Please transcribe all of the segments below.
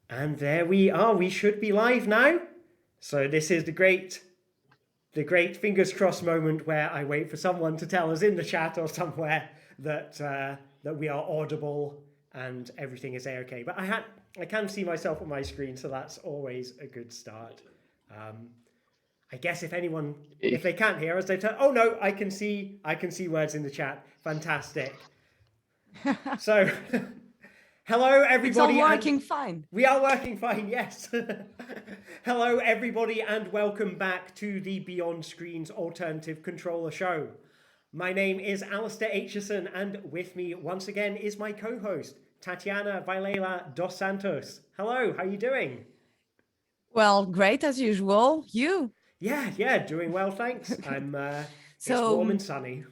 And there we are. We should be live now. So this is the great fingers crossed moment where I wait for someone to tell us in the chat or somewhere that that we are audible and everything is okay. But I can see myself on my screen, so that's always a good start. I guess if they can't hear us, they tell. Oh no, I can see words in the chat. Fantastic. So. Hello, everybody. It's all working fine. We are working fine, yes. Hello, everybody, and welcome back to the Beyond Screens Alternative Controller Show. My name is Alistair Aitcheson, and with me once again is my co-host, Tatiana Vilela dos Santos. Hello, how are you doing? Well, great as usual. You? Yeah, doing well, thanks. It's warm and sunny.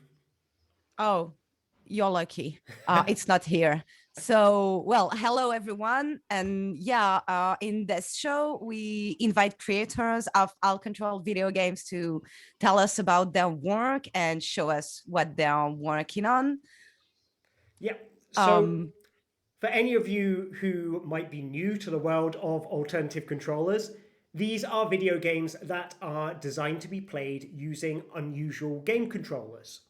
Oh, you're lucky. It's not here. So, well, hello everyone. And yeah, in this show, we invite creators of altctrl video games to tell us about their work and show us what they're working on. Yeah, so for any of you who might be new to the world of alternative controllers, these are video games that are designed to be played using unusual game controllers.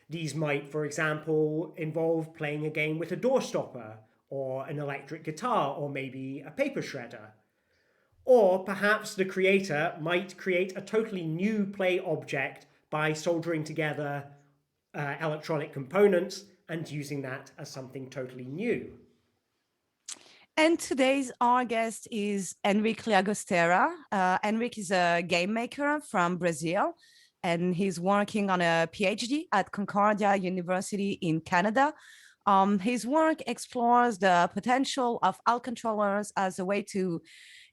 These might, for example, involve playing a game with a door stopper, or an electric guitar, or maybe a paper shredder. Or perhaps the creator might create a totally new play object by soldering together electronic components and using that as something totally new. And today's our guest is Enric Llagostera. Enric is a game maker from Brazil, and he's working on a PhD at Concordia University in Canada. His work explores the potential of altcontrollers as a way to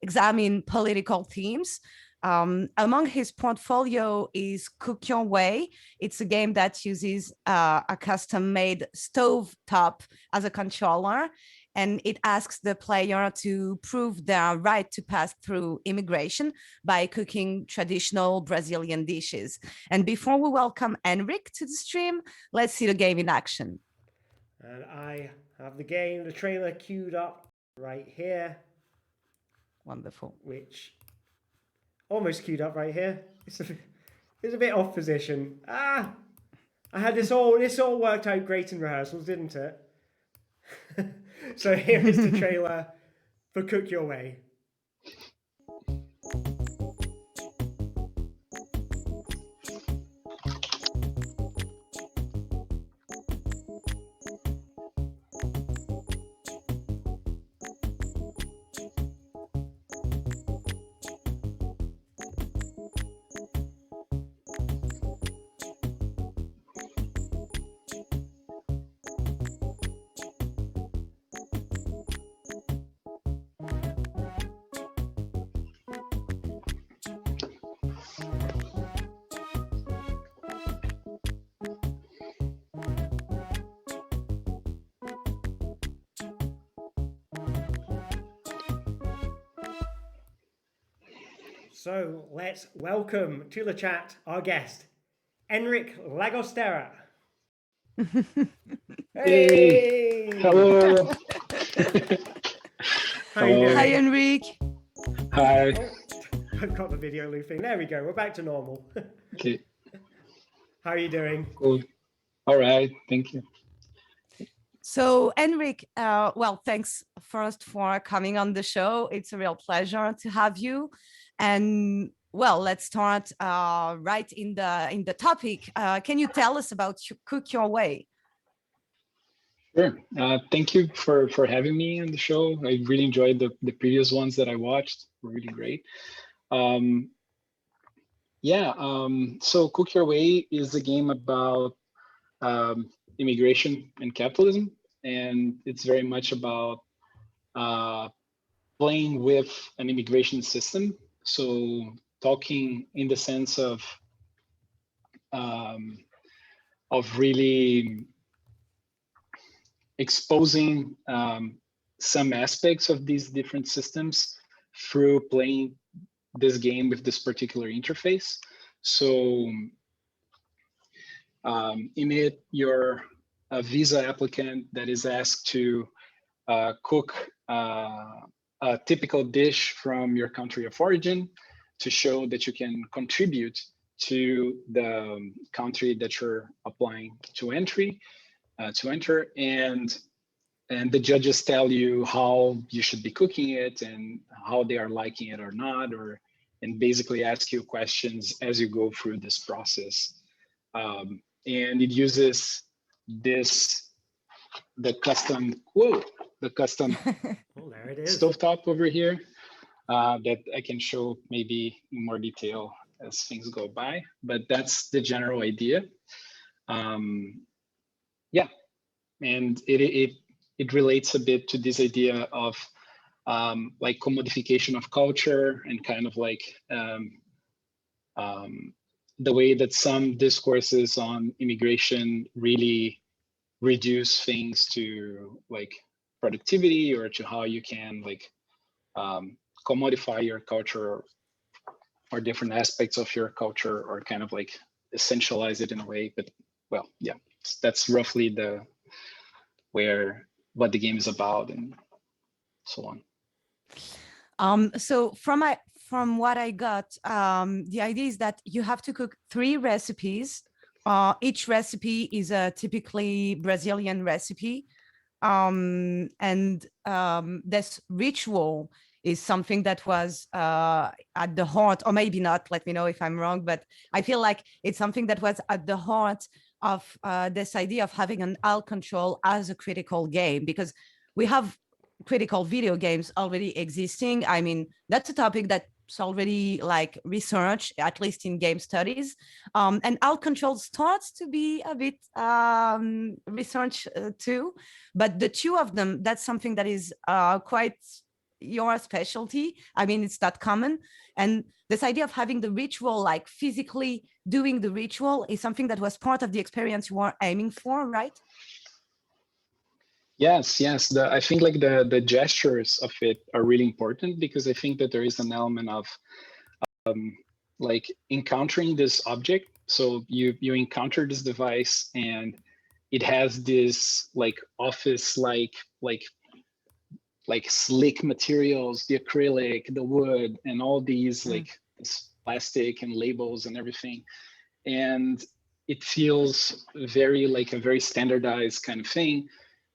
examine political themes. Among his portfolio is Cook Your Way. It's a game that uses a custom-made stove top as a controller, and it asks the player to prove their right to pass through immigration by cooking traditional Brazilian dishes. And before we welcome Enric to the stream, let's see the game in action. And I have the trailer queued up right here. Wonderful. Which, almost queued up right here. It's a bit off position. I had this all worked out great in rehearsals, didn't it? So here is the trailer for Cook Your Way. So let's welcome to the chat our guest, Enric Llagostera. Hey! Hello! How are you doing? Hi, Enric. Hi. Oh, I've got the video looping. There we go. We're back to normal. Okay. How are you doing? Cool. All right. Thank you. So, Enric, well, thanks first for coming on the show. It's a real pleasure to have you. And well, let's start right in the topic. Can you tell us about Cook Your Way? Sure. Thank you for having me on the show. I really enjoyed the previous ones that I watched. Were really great. So Cook Your Way is a game about immigration and capitalism, and it's very much about playing with an immigration system. So talking in the sense of really exposing some aspects of these different systems through playing this game with this particular interface. So in it, you're a visa applicant that is asked to cook a typical dish from your country of origin to show that you can contribute to the country that you're applying to enter, and the judges tell you how you should be cooking it and how they are liking it or not, and basically ask you questions as you go through this process. And it uses the custom oh, there it is. stovetop over here that I can show maybe in more detail as things go by, but that's the general idea. Yeah, and it relates a bit to this idea of like commodification of culture and kind of like the way that some discourses on immigration really reduce things to like productivity or to how you can like commodify your culture or different aspects of your culture or kind of like essentialize it in a way. But well, yeah, that's roughly what the game is about and so on. So from what I got, the idea is that you have to cook 3 recipes. Each recipe is a typically Brazilian recipe. This ritual is something that was at the heart, or maybe not, let me know if I'm wrong, but I feel like it's something that was at the heart of this idea of having an altctrl as a critical game, because we have critical video games already existing. I mean, that's a topic that's already like research, at least in game studies. And altctrl starts to be a bit research too, but the 2 of them, that's something that is quite your specialty. I mean, it's not common. And this idea of having the ritual, like physically doing the ritual, is something that was part of the experience you were aiming for, right? Yes. I think like the gestures of it are really important, because I think that there is an element of like encountering this object. So you encounter this device and it has this like office like slick materials, the acrylic, the wood, and all these like this plastic and labels and everything. And it feels very like a very standardized kind of thing.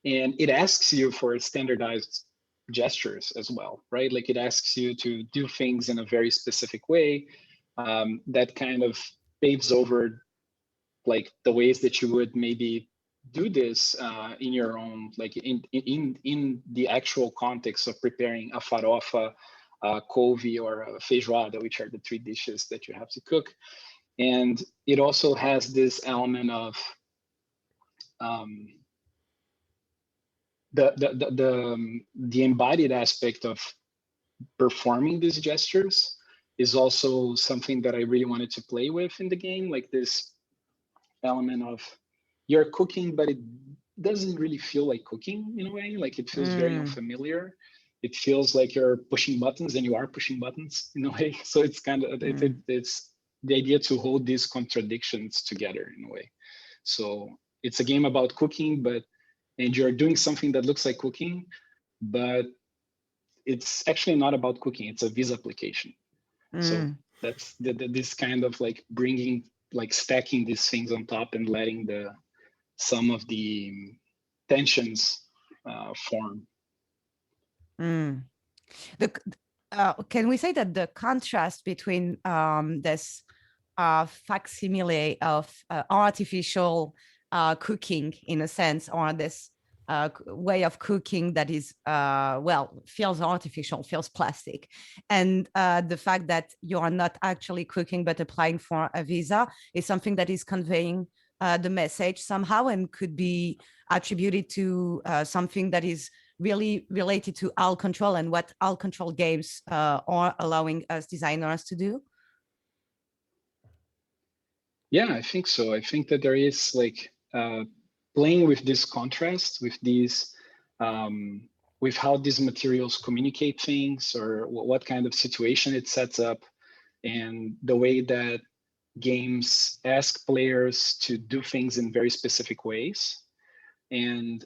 And it asks you for standardized gestures as well, right? Like it asks you to do things in a very specific way that kind of paves over like the ways that you would maybe do this in your own, like in the actual context of preparing a farofa, couve, or a feijoada, which are the 3 dishes that you have to cook. And it also has this element of the embodied aspect of performing these gestures is also something that I really wanted to play with in the game, like this element of you're cooking, but it doesn't really feel like cooking in a way. Like it feels very unfamiliar. It feels like you're pushing buttons, and you are pushing buttons in a way. So it's kind of it's the idea to hold these contradictions together in a way. So it's a game about cooking, and you're doing something that looks like cooking, but it's actually not about cooking. It's a Visa application. So that's this kind of like bringing, like stacking these things on top and letting some of the tensions form. Can we say that the contrast between this facsimile of artificial cooking, in a sense, or this way of cooking that is, feels artificial, feels plastic, and the fact that you are not actually cooking but applying for a visa, is something that is conveying the message somehow, and could be attributed to something that is really related to altctrl and what altctrl games are allowing us designers to do? Yeah, I think so. I think that there is like playing with this contrast, with these, with how these materials communicate things, or what kind of situation it sets up, and the way that games ask players to do things in very specific ways. And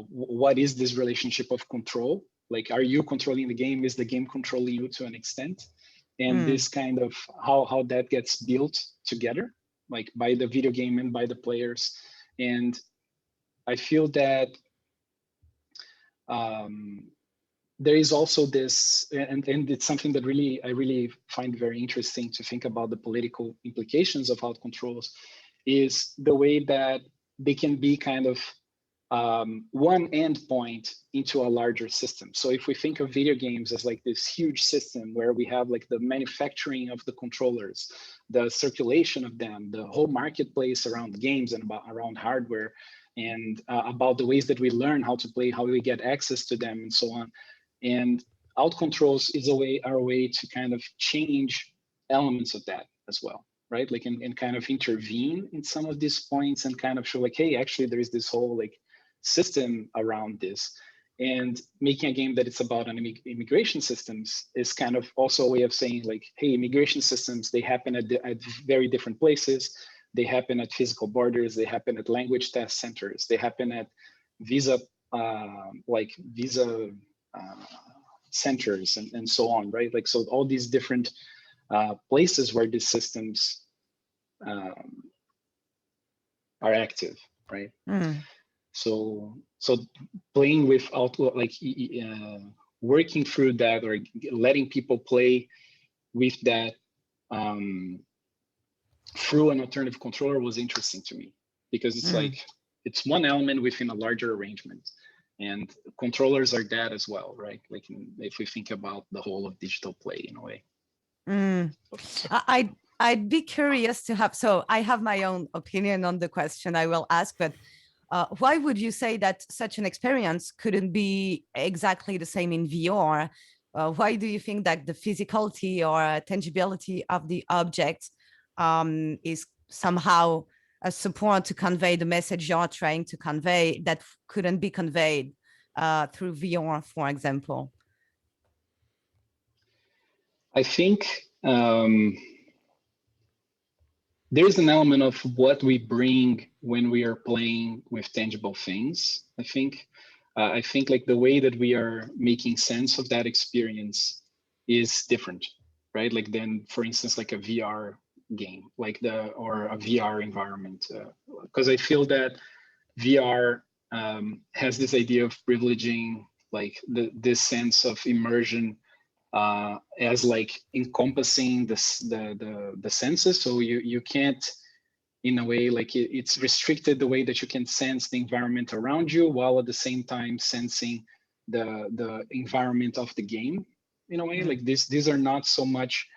what is this relationship of control Like, are you controlling the game? Is the game controlling you to an extent? And this kind of how that gets built together, like by the video game and by the players. And I feel that there is also this, and it's something that I really find very interesting to think about the political implications of alt controls, is the way that they can be kind of one endpoint into a larger system. So if we think of video games as like this huge system where we have like the manufacturing of the controllers, the circulation of them, the whole marketplace around games and around hardware, and about the ways that we learn how to play, how we get access to them, and so on. And alt controls is our way to kind of change elements of that as well, right? Like, and kind of intervene in some of these points and kind of show like, hey, actually there is this whole like system around this. And making a game that it's about an immigration systems is kind of also a way of saying like, hey, immigration systems, they happen at very different places. They happen at physical borders. They happen at language test centers. They happen at visa centers and so on, right? Like, so all these different places where these systems are active, right? So playing with working through that, or letting people play with that through an alternative controller was interesting to me, because it's like, it's one element within a larger arrangement, and controllers are that as well, right? Like, if we think about the whole of digital play in a way. I'd be curious to have, so I have my own opinion on the question I will ask, but why would you say that such an experience couldn't be exactly the same in VR? Why do you think that the physicality or tangibility of the object is somehow a support to convey the message you're trying to convey that couldn't be conveyed through VR, for example? I think there's an element of what we bring when we are playing with tangible things. I think like the way that we are making sense of that experience is different, right? Like, then, for instance, like a VR game, like or a VR environment, because I feel that VR has this idea of privileging like this sense of immersion as like encompassing the senses. So you can't, in a way, like it's restricted the way that you can sense the environment around you, while at the same time sensing the environment of the game in a way. Like these are not so much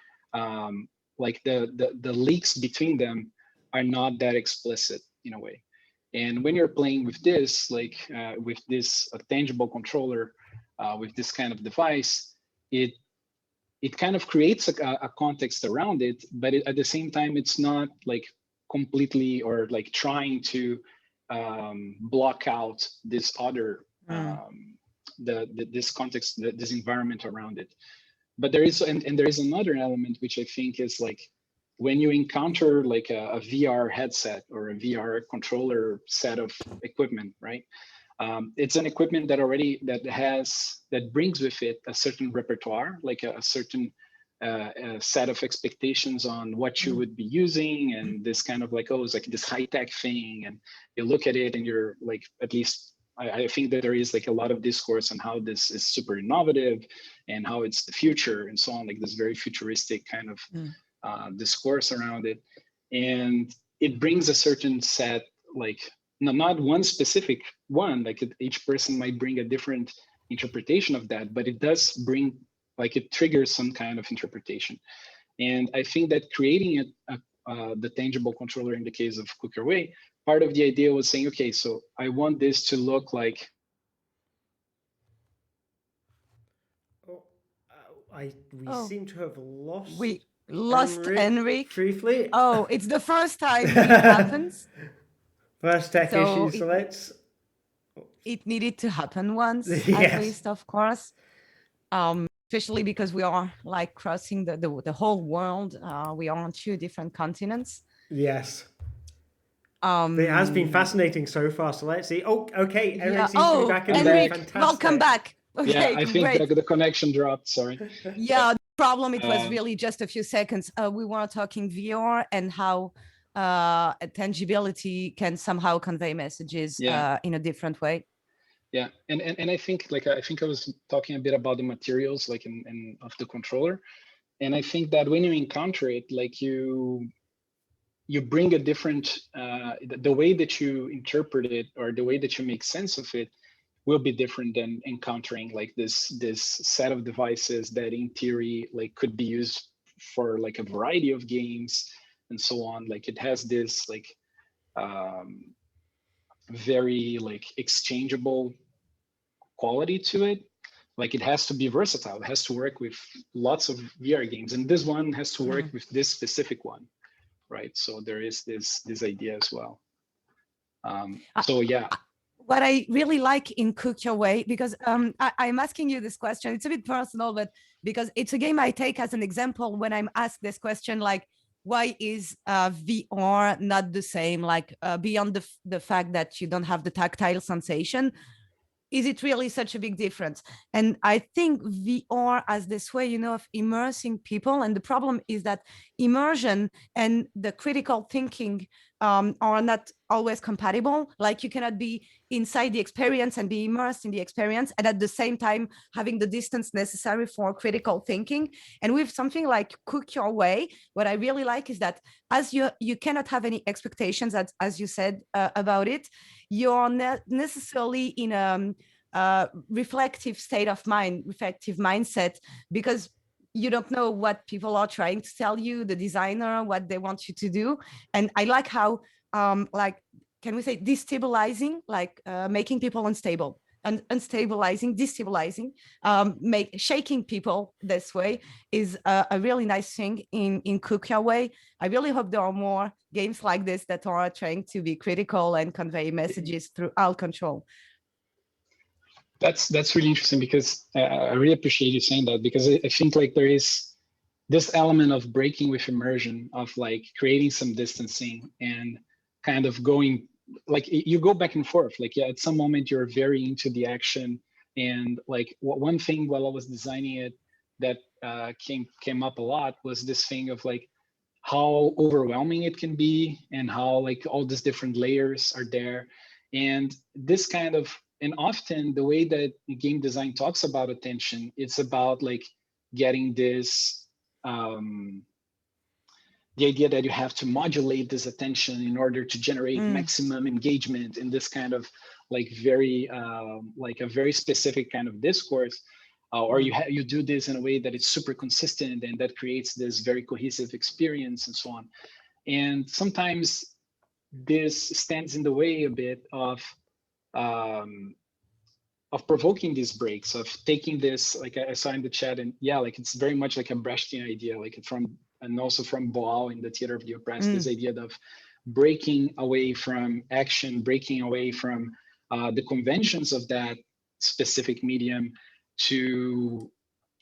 like the links between them are not that explicit in a way. And when you're playing with this, like with this tangible controller, with this kind of device, it kind of creates a context around it, but at the same time, it's not like completely or like trying to block out this other this context, this environment around it. But there is and there is another element which I think is like, when you encounter like a VR headset or a VR controller set of equipment, right? It's an equipment that brings with it a certain repertoire, like a certain set of expectations on what you would be using, and this kind of like, oh, it's like this high-tech thing, and you look at it and you're like, at least I think that there is like a lot of discourse on how this is super innovative and how it's the future and so on, like this very futuristic kind of discourse around it. And it brings a certain set, like not one specific one, like each person might bring a different interpretation of that, but it does bring, like it triggers some kind of interpretation. And I think that creating the tangible controller in the case of Cook Your Way, part of the idea was saying, okay, so I want this to look like. We seem to have lost. We lost Enric briefly. Oh, it's the first time it happens. First tech issue, so let's. It needed to happen once, yes. at least, of course. Especially because we are like crossing the whole world. We are on 2 different continents. Yes. It has been fascinating so far. So let's see. Oh, okay. Enric seems to be back. Enric, Fantastic. welcome back. Okay, I think great. the connection dropped. Sorry. Yeah, the problem, it was Um, really just a few seconds. We were talking VR and how tangibility can somehow convey messages in a different way. Yeah, and I think I was talking a bit about the materials like in of the controller, and I think that when you encounter it, like you bring a different the way that you interpret it or the way that you make sense of it will be different than encountering like this set of devices that in theory like could be used for like a variety of games and so on. Like it has this like very like exchangeable quality to it. Like it has to be versatile. It has to work with lots of VR games, and this one has to work with this specific one, right? So there is this idea as well. So yeah. What I really like in Cook Your Way, because I'm asking you this question, it's a bit personal, but because it's a game I take as an example when I'm asked this question, like, why is VR not the same? Like beyond the fact that you don't have the tactile sensation, is it really such a big difference? And I think VR has this way, you know, of immersing people. And the problem is that immersion and the critical thinking are not always compatible. Like you cannot be inside the experience and be immersed in the experience, and at the same time having the distance necessary for critical thinking. And with something like Cook Your Way, what I really like is that as you cannot have any expectations, as you said about it, you're not necessarily in a reflective state of mind, reflective mindset, because you don't know what people are trying to tell you, the designer, what they want you to do. And I like how, like, can we say destabilizing, like making people unstable and unstabilizing, destabilizing, shaking people this way is a really nice thing in Cook Your Way. I really hope there are more games like this that are trying to be critical and convey messages through alt control. That's really interesting, because I really appreciate you saying that, because I think like there is this element of breaking with immersion, of like creating some distancing and kind of going, like you go back and forth. Like, yeah, at some moment you're very into the action, and like one thing while I was designing it that came up a lot was this thing of like how overwhelming it can be, and how like all these different layers are there, and this kind of, and often the way that game design talks about attention, it's about like getting this the idea that you have to modulate this attention in order to generate maximum engagement in this kind of like very like a very specific kind of discourse, or you do this in a way that it's super consistent and that creates this very cohesive experience and so on. And sometimes this stands in the way a bit of provoking these breaks, of taking this, like I saw in the chat, and yeah, like it's very much like a Brechtian idea, like and also from Boal in the Theater of the Oppressed, this idea of breaking away from action, breaking away from the conventions of that specific medium, to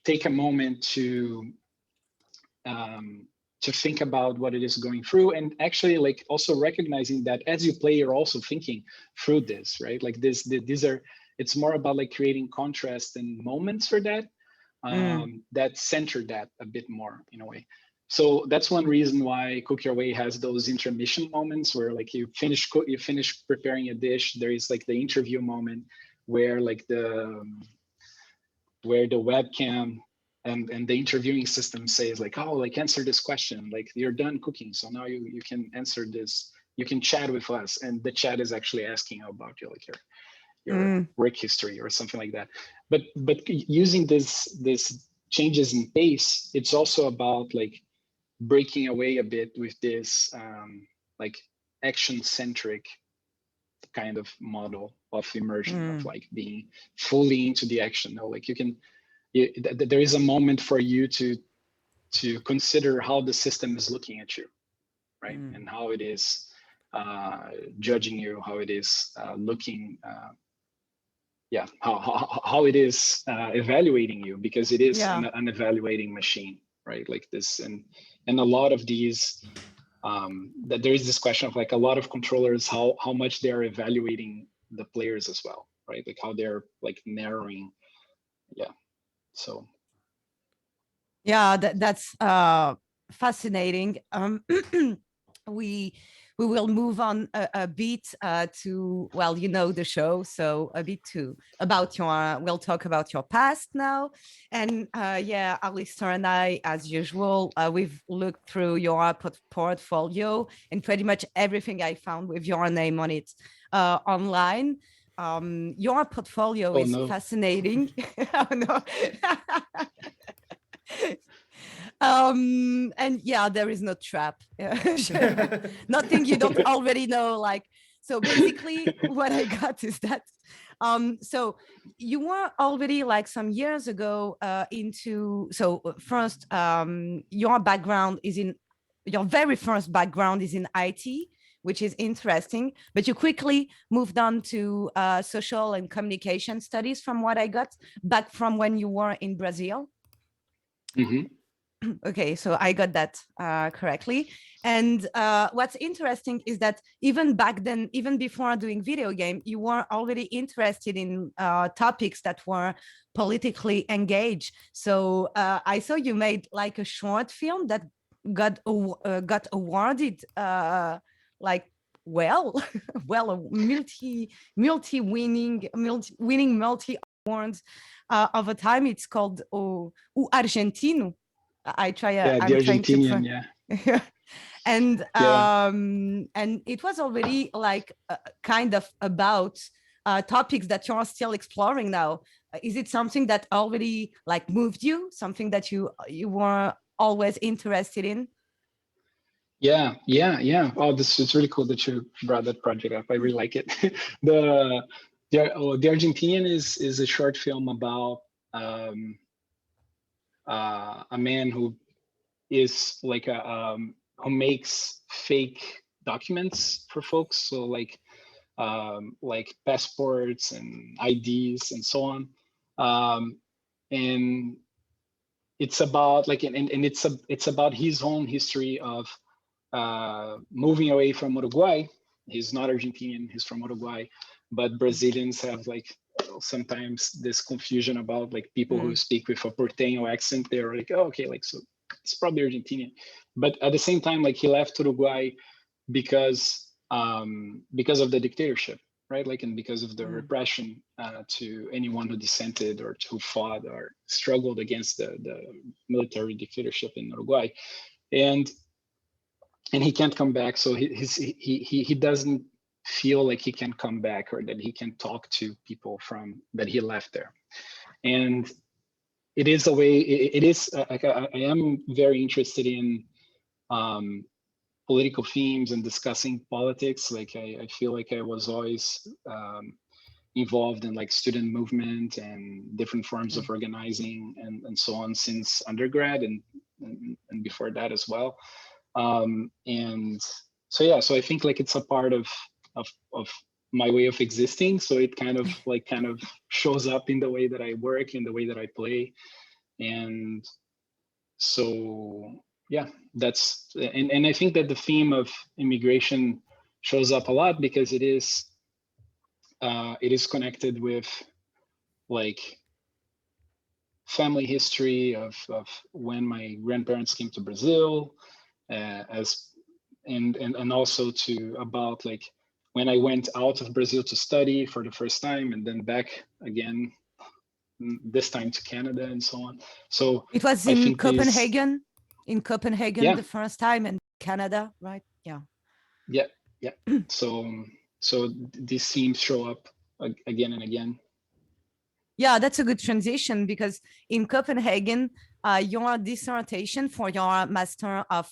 take a moment to think about what it is going through, and actually like also recognizing that as you play, you're also thinking through this, right? Like these are, it's more about like creating contrast and moments for that, that center that a bit more in a way. So that's one reason why Cook Your Way has those intermission moments where like you finish preparing a dish. There is like the interview moment where like where the webcam and the interviewing system says like, oh, like answer this question, like you're done cooking, so now you can answer this, you can chat with us, and the chat is actually asking about you, like your work history or something like that. But using this changes in pace, it's also about like breaking away a bit with this like action centric kind of model of immersion, of like being fully into the action. No, like there is a moment for you to consider how the system is looking at you, right? And how it is judging you, how it is looking, how it is evaluating you, because it is an evaluating machine, right? Like this, and a lot of these, that there is this question of like a lot of controllers, how much they're evaluating the players as well, right? Like how they're like narrowing yeah, so. Yeah, that's fascinating. We will move on a bit to, well, you know the show, so a bit to about your. We'll talk about your past now, and yeah, Alistair and I, as usual, we've looked through your portfolio, and pretty much everything I found with your name on it online. Your portfolio Oh is no. fascinating. Oh no. And yeah, there is no trap. Nothing you don't already know. Like, so basically what I got is that so you were already like some years ago into, so first your background is in, your very first background is in IT, which is interesting, but you quickly moved on to social and communication studies from what I got back from when you were in Brazil. Mm-hmm. Okay, so I got that correctly. And what's interesting is that even back then, even before doing video game, you were already interested in topics that were politically engaged. So I saw you made like a short film that got awarded like well well a winning multi awards over time. It's called O Argentino. I'm The trying to Argentinian, yeah. And it was already like kind of about topics that you're still exploring now. Is it something that already like moved you, something that you were always interested in? Yeah. Oh, this is really cool that you brought that project up. I really like it. the Argentinian is a short film about a man who is like who makes fake documents for folks. So like passports and IDs and so on. And it's about like, and it's about his own history of moving away from Uruguay. He's not Argentinian, he's from Uruguay, but Brazilians have like sometimes this confusion about like people who speak with a porteño accent. They're like, oh, okay, like, so it's probably Argentinian. But at the same time, like he left Uruguay because of the dictatorship, right? Like, and because of the repression to anyone who dissented or who fought or struggled against the military dictatorship in Uruguay. And he can't come back, so he doesn't feel like he can come back or that he can talk to people from that he left there. And it is a way, it is I am very interested in political themes and discussing politics. Like I feel like I was always involved in like student movement and different forms of organizing and so on since undergrad and before that as well. And so yeah, so I think like it's a part of my way of existing. So it kind of shows up in the way that I work, in the way that I play. And so yeah, that's and I think that the theme of immigration shows up a lot because it is connected with like family history of when my grandparents came to Brazil, and also to about like when I went out of Brazil to study for the first time and then back again, this time to Canada and so on. So it was in Copenhagen, yeah. the first time, and Canada, right? Yeah. So these themes show up again and again. Yeah, that's a good transition because in Copenhagen, your dissertation for your Master of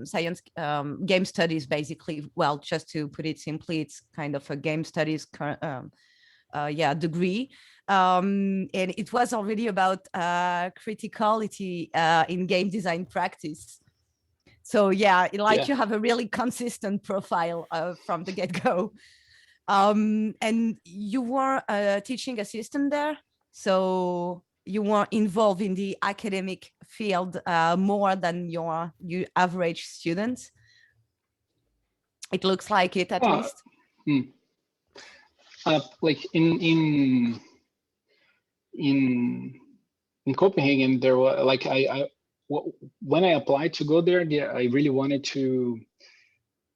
Science Game Studies, basically, well, just to put it simply, it's kind of a game studies degree. And it was already about criticality in game design practice. So yeah, you have a really consistent profile from the get-go. And you were a teaching assistant there, so you were involved in the academic field more than your average student. It looks like it, at least. Like in in Copenhagen, there was like when I applied to go there, I really wanted to.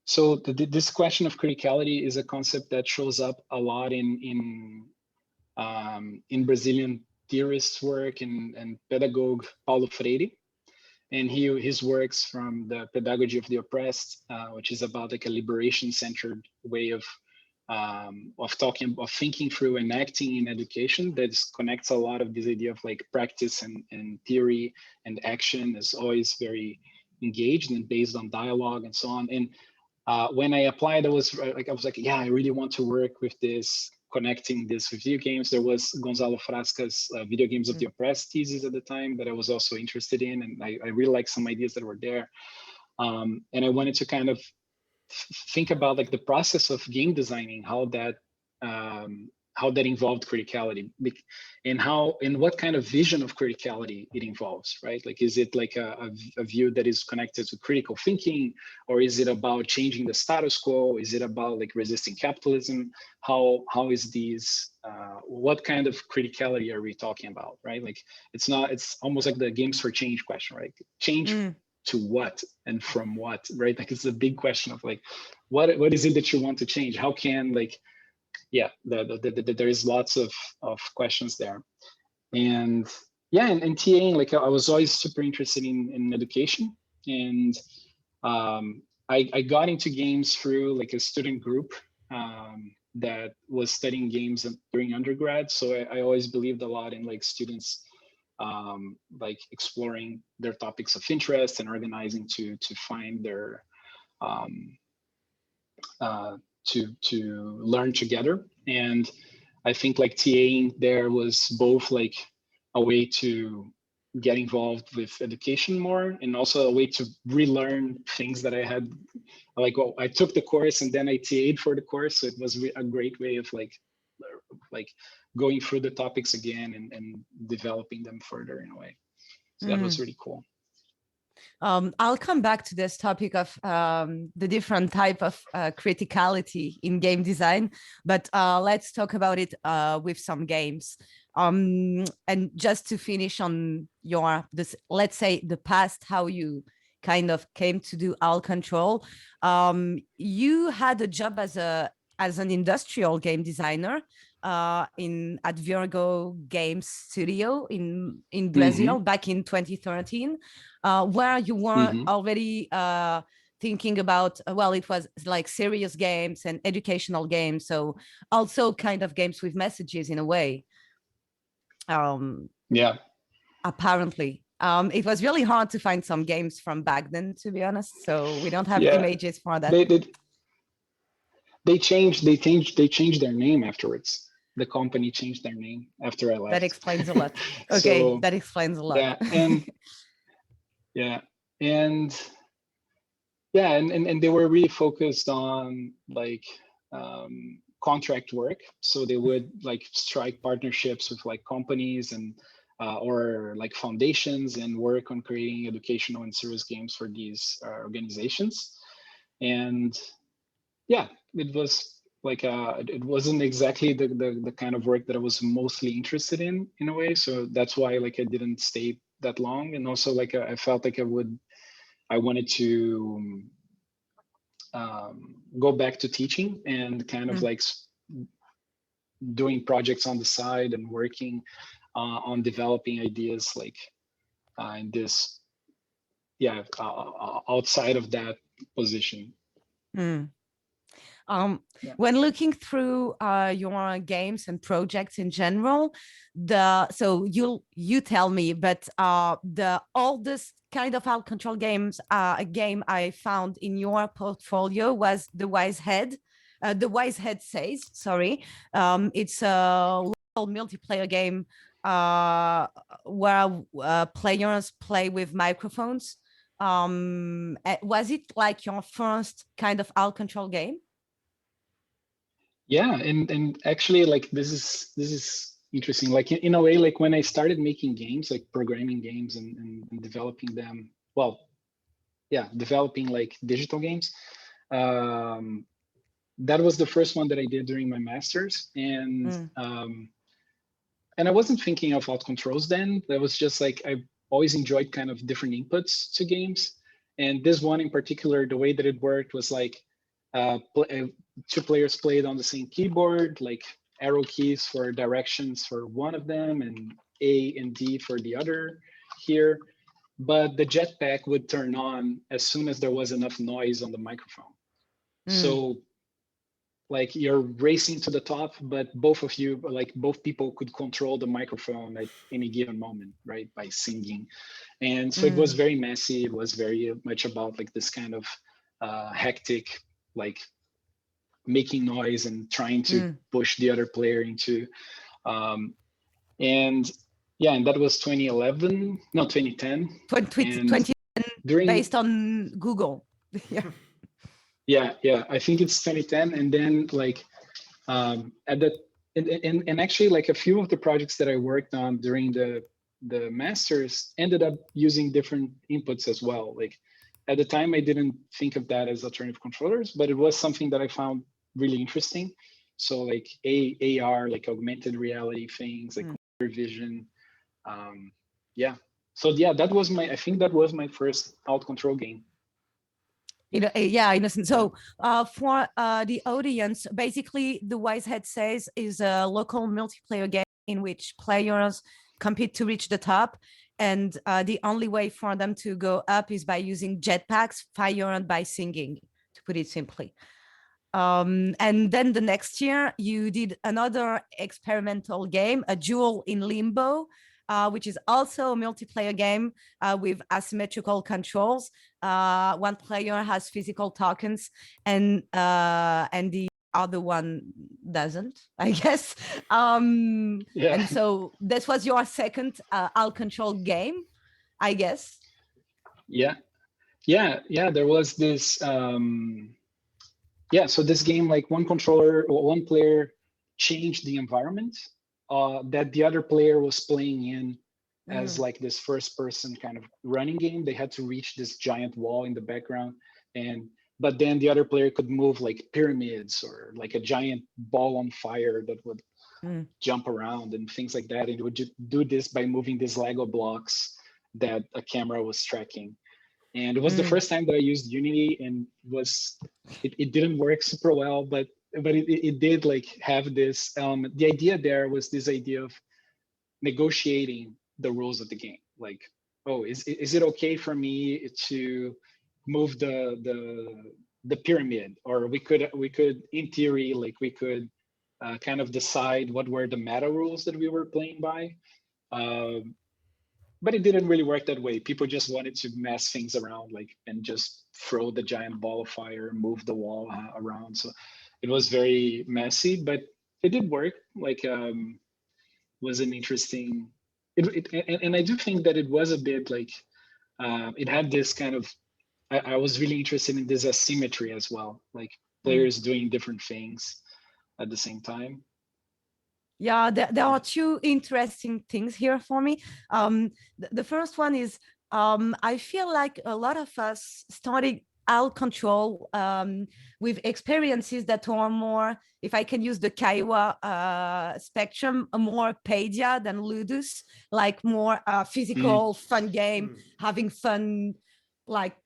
So this question of criticality is a concept that shows up a lot in Brazilian theorists' work and pedagogue Paulo Freire, and his works from the Pedagogy of the Oppressed, which is about like a liberation-centered way of thinking through and acting in education that connects a lot of this idea of like practice and theory and action is always very engaged and based on dialogue and so on. And when I applied, I was like, yeah, I really want to work with this, connecting this with video games. There was Gonzalo Frasca's Video Games of the Oppressed thesis at the time that I was also interested in, and I really liked some ideas that were there. And I wanted to kind of think about like the process of game designing, how that involved criticality, and what kind of vision of criticality it involves, right? Like, is it like a view that is connected to critical thinking, or is it about changing the status quo? Is it about like resisting capitalism? How is these? What kind of criticality are we talking about, right? Like, it's almost like the games for change question, right? Change to what and from what, right? Like, it's a big question of like, what is it that you want to change? How can like, yeah, there is lots of questions there. And yeah, and TAing, like I was always super interested in education. And I got into games through like a student group that was studying games during undergrad. So I always believed a lot in like students like exploring their topics of interest and organizing to find their to learn together. And I think like TAing there was both like a way to get involved with education more, and also a way to relearn things that I had, like, well, I took the course and then I TA'd for the course. So it was a great way of like going through the topics again and developing them further in a way. So that was really cool. I'll come back to this topic of the different type of criticality in game design, but let's talk about it with some games. And just to finish on let's say the past, how you kind of came to do ALT+CTRL. You had a job as an industrial game designer at Virgo Games Studio in Brazil back in 2013, where you were already thinking about, well, it was like serious games and educational games, so also kind of games with messages in a way. Yeah. Apparently. It was really hard to find some games from back then, to be honest, so we don't have images for that. They changed their name afterwards. The company changed their name after I left. That explains a lot. Okay, so, that explains a lot. And they were really focused on like contract work. So they would like strike partnerships with like companies and or like foundations and work on creating educational and serious games for these organizations. And yeah, it was like it wasn't exactly the kind of work that I was mostly interested in a way. So that's why like I didn't stay that long. And also like I felt like I wanted to go back to teaching and kind of like doing projects on the side and working on developing ideas like in this, outside of that position. When looking through your games and projects in general, so you tell me, but the oldest kind of ALT+CTRL games, a game I found in your portfolio was The Wise Head. The Wise Head Says, sorry. It's a local multiplayer game where players play with microphones. Was it like your first kind of ALT+CTRL game? Yeah, and actually, like this is interesting. Like in a way, like when I started making games, like programming games and developing them, developing like digital games. That was the first one that I did during my master's, and and I wasn't thinking of alt controls then. That was just like, I always enjoyed kind of different inputs to games. And this one in particular, the way that it worked was like two players played on the same keyboard, like arrow keys for directions for one of them and A and D for the other here. But the jetpack would turn on as soon as there was enough noise on the microphone. So like you're racing to the top, but both of you, like both people could control the microphone at any given moment, right? By singing. And so it was very messy. It was very much about like this kind of hectic, like making noise and trying to push the other player into, and yeah, and that was 2011, no, 2010. 2010 based on Google. Yeah, I think it's 2010. And then like at that, and actually like a few of the projects that I worked on during the masters ended up using different inputs as well. Like at the time, I didn't think of that as alternative controllers, but it was something that I found really interesting. So like AR, like augmented reality things, like computer vision. Yeah. So yeah, I think that was my first alt control game. Yeah, innocent. So for the audience, basically the Wise Head Says is a local multiplayer game in which players compete to reach the top. And the only way for them to go up is by using jetpacks fired by singing, to put it simply. And then the next year, you did another experimental game, a Duel in Limbo, which is also a multiplayer game with asymmetrical controls. One player has physical tokens, and the other one doesn't, I guess. And so this was your second alt control game, I guess. Yeah. There was this. So this game, like one controller or one player changed the environment that the other player was playing in as like this first person kind of running game. They had to reach this giant wall in the background, but then the other player could move like pyramids or like a giant ball on fire that would jump around and things like that. And it would just do this by moving these Lego blocks that a camera was tracking. And it was the first time that I used Unity, and it didn't work super well, but it did like have this element. The idea there was this idea of negotiating the rules of the game. Like, oh, is it okay for me to move the pyramid? Or we could in theory, like we could kind of decide what were the meta rules that we were playing by. But it didn't really work that way. People just wanted to mess things around, like, and just throw the giant ball of fire, move the wall around. So it was very messy, but it did work. Like, was an interesting. And I do think that it was a bit like, it had this kind of. I was really interested in this asymmetry as well, like players doing different things at the same time. Yeah, there are two interesting things here for me. The first one is I feel like a lot of us started alt control with experiences that are more, if I can use the Kaiwa spectrum, more Padia than Ludus, like more physical, fun game, having fun, like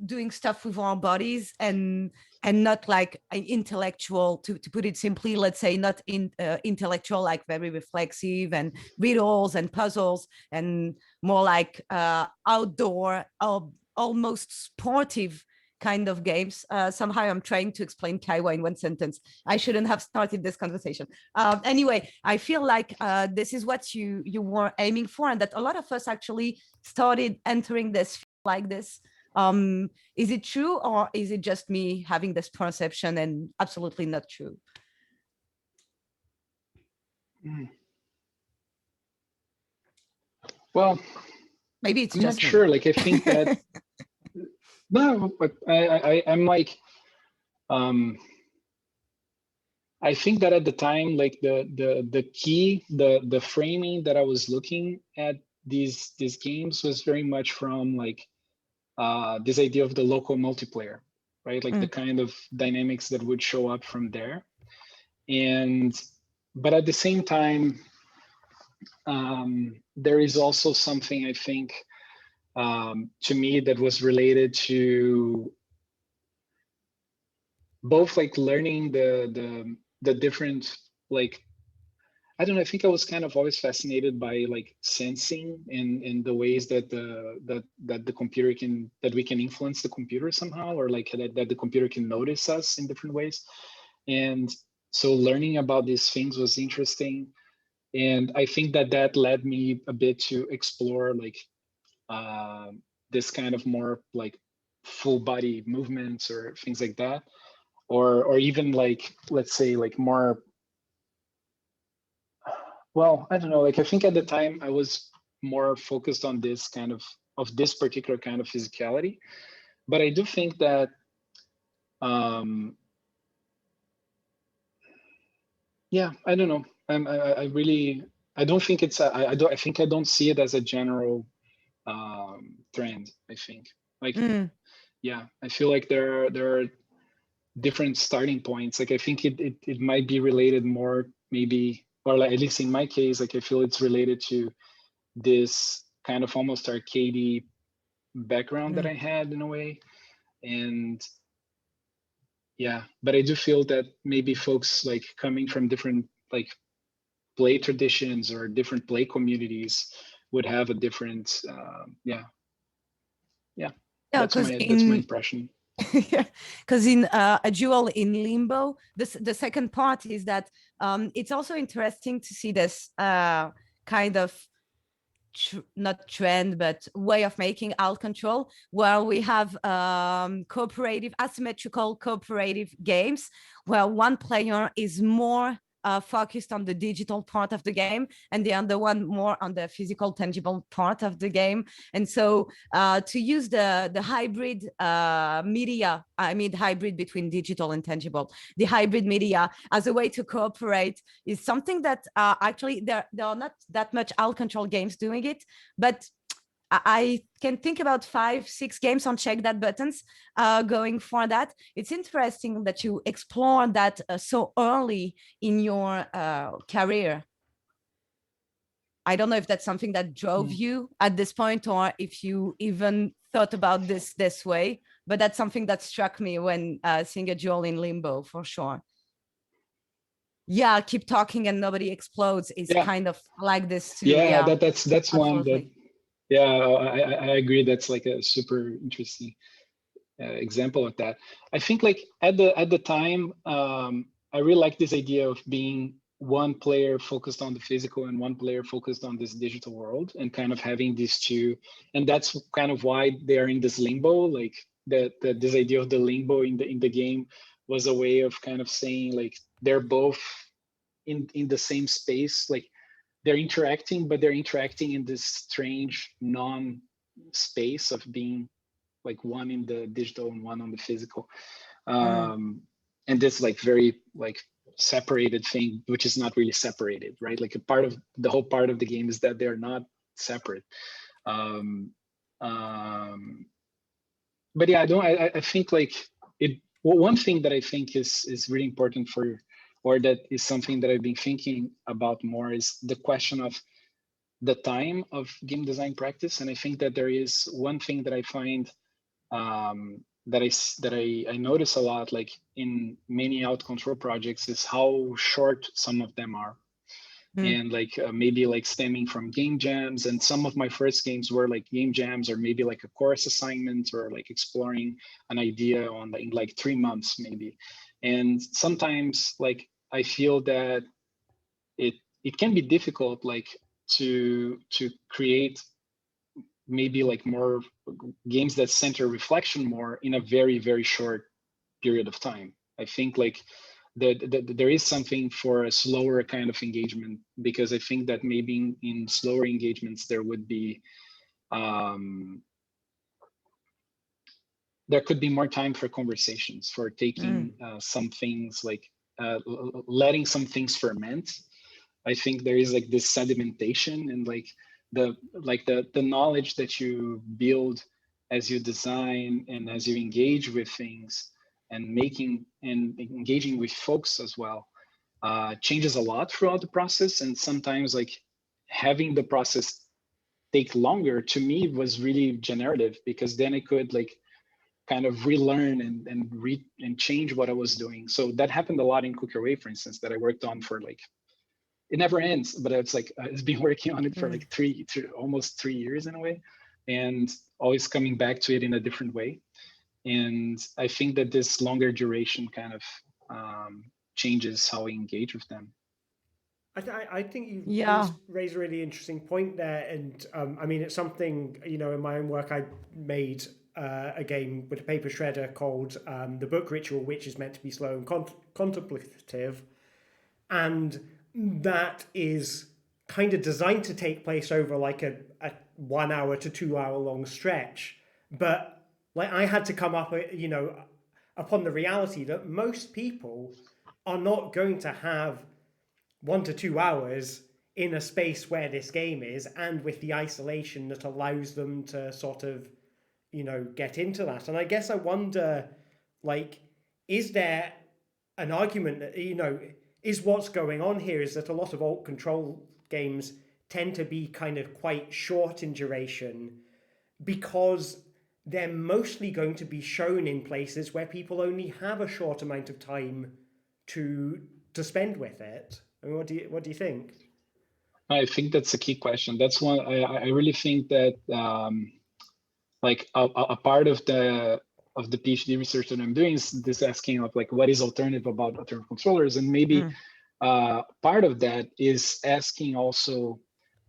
doing stuff with our bodies and not like intellectual, to put it simply, let's say not intellectual, like very reflexive and riddles and puzzles, and more like outdoor, almost sportive kind of games. Somehow I'm trying to explain Kaiwa in one sentence. I shouldn't have started this conversation. Anyway, I feel like this is what you were aiming for, and that a lot of us actually started entering this like this. Is it true, or is it just me having this perception and absolutely not true? Well, maybe it's I'm just not sure. Like, I think that no, but I'm like, I think that at the time, like the key, the framing that I was looking at these games was very much from like this idea of the local multiplayer, right? Like the kind of dynamics that would show up from there. But at the same time, there is also something I think to me that was related to both like learning the different, like, I don't know, I think I was kind of always fascinated by like sensing and the ways that the computer can, that we can influence the computer somehow, or like that the computer can notice us in different ways. And so learning about these things was interesting. And I think that led me a bit to explore like this kind of more like full body movements or things like that, or even like, let's say like more, well, I don't know, like I think at the time I was more focused on this kind of this particular kind of physicality. But I do think that yeah, I don't know, I really, I don't think it's I think I don't see it as a general trend. I think like yeah, I feel like there are different starting points. Like I think it might be related more maybe, or like at least in my case, like I feel it's related to this kind of almost arcadey background that I had in a way. And yeah, but I do feel that maybe folks like coming from different like play traditions or different play communities would have a different yeah. That's because my impression. Because in a duel in Limbo, the second part is that it's also interesting to see this kind of not trend, but way of making alt control, where we have cooperative, asymmetrical cooperative games, where one player is more focused on the digital part of the game and the other one more on the physical, tangible part of the game. And so to use the hybrid media, I mean hybrid between digital and tangible, the hybrid media as a way to cooperate is something that actually there are not that much alt control games doing it, but I can think about 5-6 games on Check That Buttons going for that. It's interesting that you explore that so early in your career. I don't know if that's something that drove you at this point, or if you even thought about this way, but that's something that struck me when seeing a duel in Limbo, for sure. Yeah, keep talking and nobody explodes is kind of like this too. Yeah, Yeah, that's one that, yeah, I agree. That's like a super interesting example of that. I think like at the time, I really like this idea of being one player focused on the physical and one player focused on this digital world, and kind of having these two. And that's kind of why they are in this limbo, like this idea of the limbo in the game was a way of kind of saying like they're both in the same space, like they're interacting, but they're interacting in this strange non-space of being like one in the digital and one on the physical. And this like very like separated thing, which is not really separated, right? Like a part of the whole part of the game is that they're not separate. But yeah, I think like it, one thing that I think is really important for, or that is something that I've been thinking about more, is the question of the time of game design practice. And I think that there is one thing that I find that I notice a lot, like in many alt control projects, is how short some of them are. And like maybe like stemming from game jams, and some of my first games were like game jams, or maybe like a course assignment, or like exploring an idea in like 3 months maybe. And sometimes like I feel that it can be difficult like to create maybe like more games that center reflection more in a very, very short period of time. I think like there is something for a slower kind of engagement, because I think that maybe in slower engagements there would be there could be more time for conversations, for taking some things, like letting some things ferment. I think there is like this sedimentation, and like the knowledge that you build as you design and as you engage with things, and making and engaging with folks as well, changes a lot throughout the process. And sometimes like having the process take longer to me was really generative, because then I could like kind of relearn and change what I was doing. So that happened a lot in Cookie Away, for instance, that I worked on for like, it never ends, but it's like it's been working on it for like almost 3 years in a way, and always coming back to it in a different way. And I think that this longer duration kind of changes how we engage with them. I think you Yeah. raised a really interesting point there, and I mean, it's something, you know, in my own work I made a game with a paper shredder called The Book Ritual, which is meant to be slow and contemplative, and that is kind of designed to take place over like a 1 hour to 2 hour long stretch. But like I had to come up, you know, upon the reality that most people are not going to have 1 to 2 hours in a space where this game is, and with the isolation that allows them to sort of, you know, get into that. And I guess I wonder, like, is there an argument that, you know, is what's going on here is that a lot of alt control games tend to be kind of quite short in duration because they're mostly going to be shown in places where people only have a short amount of time to spend with it. I mean, what do you think? I think that's a key question. That's one I really think that like a part of the PhD research that I'm doing is this asking of like what is alternative about alternative controllers, and maybe part of that is asking also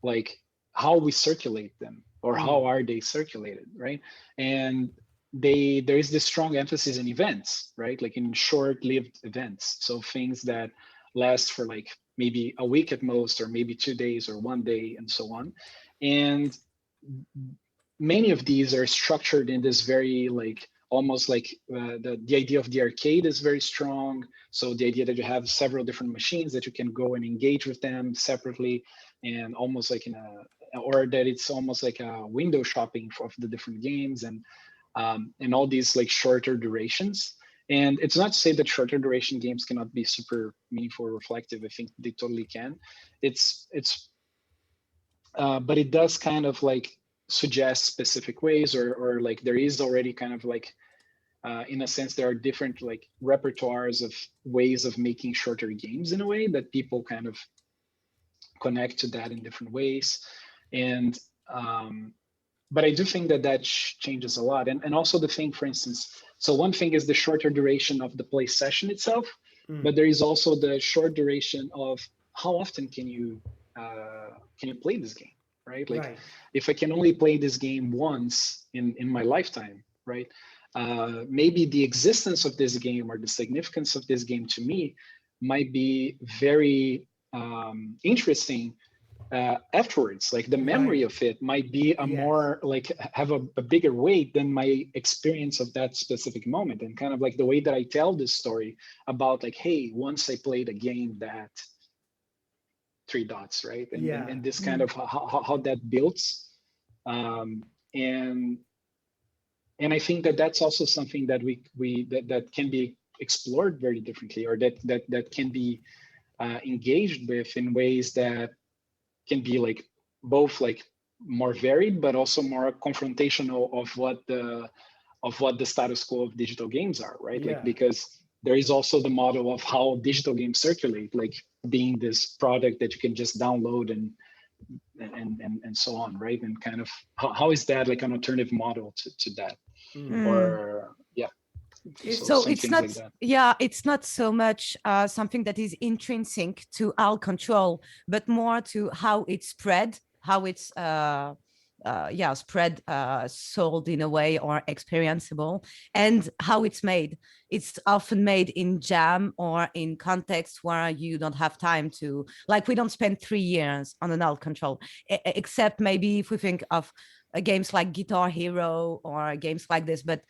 like how we circulate them, or how are they circulated, right? And there is this strong emphasis in events, right? Like in short-lived events, so things that last for like maybe a week at most, or maybe 2 days or 1 day, and so on. And many of these are structured in this very like almost like the idea of the arcade is very strong. So the idea that you have several different machines that you can go and engage with them separately, and almost like or that it's almost like a window shopping of the different games, and all these like shorter durations. And it's not to say that shorter duration games cannot be super meaningful or reflective. I think they totally can. But it does kind of like suggest specific ways, or like there is already kind of like, in a sense, there are different like repertoires of ways of making shorter games in a way that people kind of connect to that in different ways. And but I do think that changes a lot. And also the thing, for instance, so one thing is the shorter duration of the play session itself, but there is also the short duration of how often can you play this game, right? Like if I can only play this game once in my lifetime, right? Maybe the existence of this game or the significance of this game to me might be very interesting afterwards. Like the memory of it might be a more like have a bigger weight than my experience of that specific moment, and kind of like the way that I tell this story about like, hey, once I played a game that 3 dots, right? And this kind of how that builds, and I think that that's also something that that can be explored very differently, or that can be engaged with in ways that can be like both like more varied, but also more confrontational of what the status quo of digital games are, right? Like, because there is also the model of how digital games circulate, like being this product that you can just download and so on, right? And kind of how is that like an alternative model to that? Or so it's not like it's not so much something that is intrinsic to alt control, but more to how it's spread, how it's spread, sold in a way, or experienceable, and how it's made. It's often made in jam or in context where you don't have time to, like, we don't spend 3 years on an alt control, except maybe if we think of games like Guitar Hero or games like this, but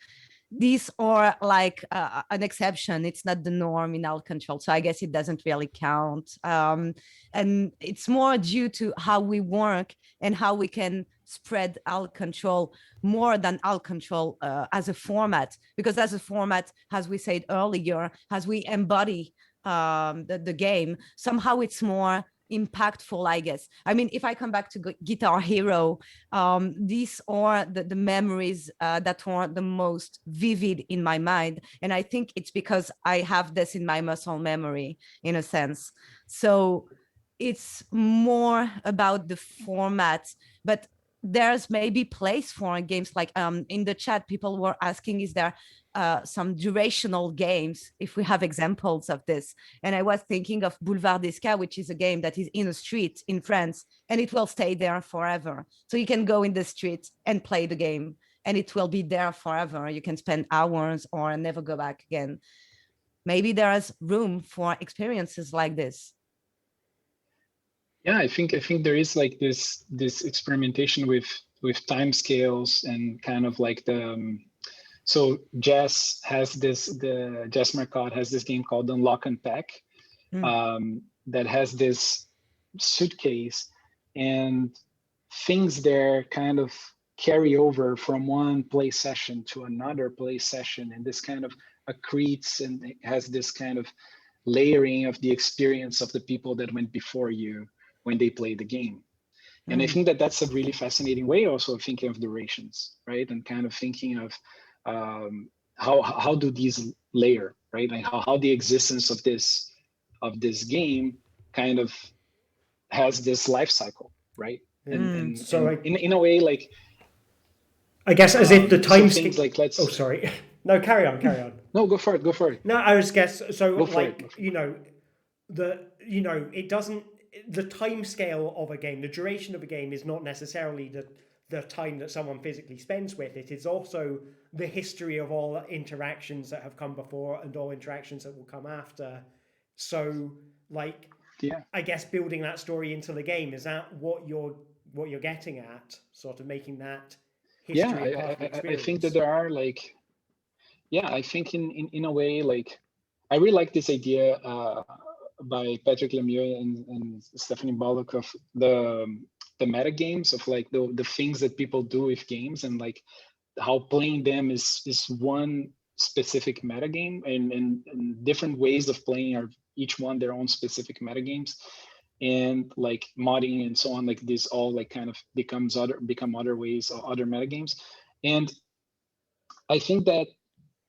these are like an exception. It's not the norm in alt control, so I guess it doesn't really count. And it's more due to how we work and how we can spread alt control more than alt control as a format, because as a format, as we said earlier, as we embody the game, somehow it's more impactful, I guess. I mean, if I come back to Guitar Hero, these are the memories that were the most vivid in my mind. And I think it's because I have this in my muscle memory, in a sense. So it's more about the format, but there's maybe place for games like in the chat, people were asking, is there some durational games, if we have examples of this? And I was thinking of Boulevard d'Esca, which is a game that is in a street in France, and it will stay there forever. So you can go in the street and play the game, and it will be there forever. You can spend hours or never go back again. Maybe there is room for experiences like this. Yeah, I think there is like this experimentation with time scales and kind of like the so Jess has the Jess Marcotte has this game called Unlock and Pack that has this suitcase, and things there kind of carry over from one play session to another play session, and this kind of accretes and it has this kind of layering of the experience of the people that went before you when they play the game. And I think that that's a really fascinating way also of thinking of durations, right? And kind of thinking of how do these layer, right? Like how the existence of this game kind of has this life cycle, right? And so like, in a way, like, I guess as if the time so things like let's. Oh, sorry. No, carry on. No, go for it. No, I was guess so. Like, you know, it doesn't. The time scale of a game, the duration of a game, is not necessarily the time that someone physically spends with it. It's also the history of all interactions that have come before and all interactions that will come after. So, like, yeah, I guess building that story into the game, is that what you're getting at? Sort of making that history. Yeah, I think that there are like, yeah, I think in a way, like, I really like this idea by Patrick Lemieux and Stephanie Bullock of the meta games, of like the things that people do with games, and like how playing them is one specific meta game, and different ways of playing are each one their own specific meta games, and like modding and so on, like this all like kind of become other ways or other meta games. And I think that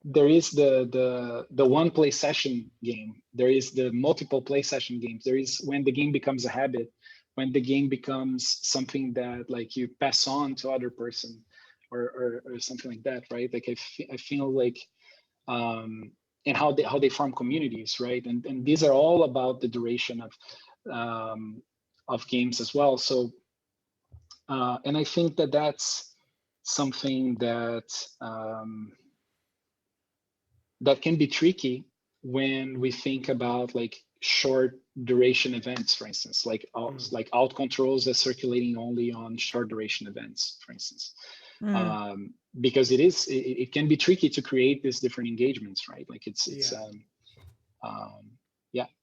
there is the one play session game, there is the multiple play session games, there is when the game becomes a habit, when the game becomes something that like you pass on to other person or something like that, right? Like I feel like and how they form communities, right? And these are all about the duration of games as well. So and I think that that's something that that can be tricky when we think about like short duration events, for instance, like alt controls that circulating only on short duration events, for instance, because it can be tricky to create these different engagements, right? Like it's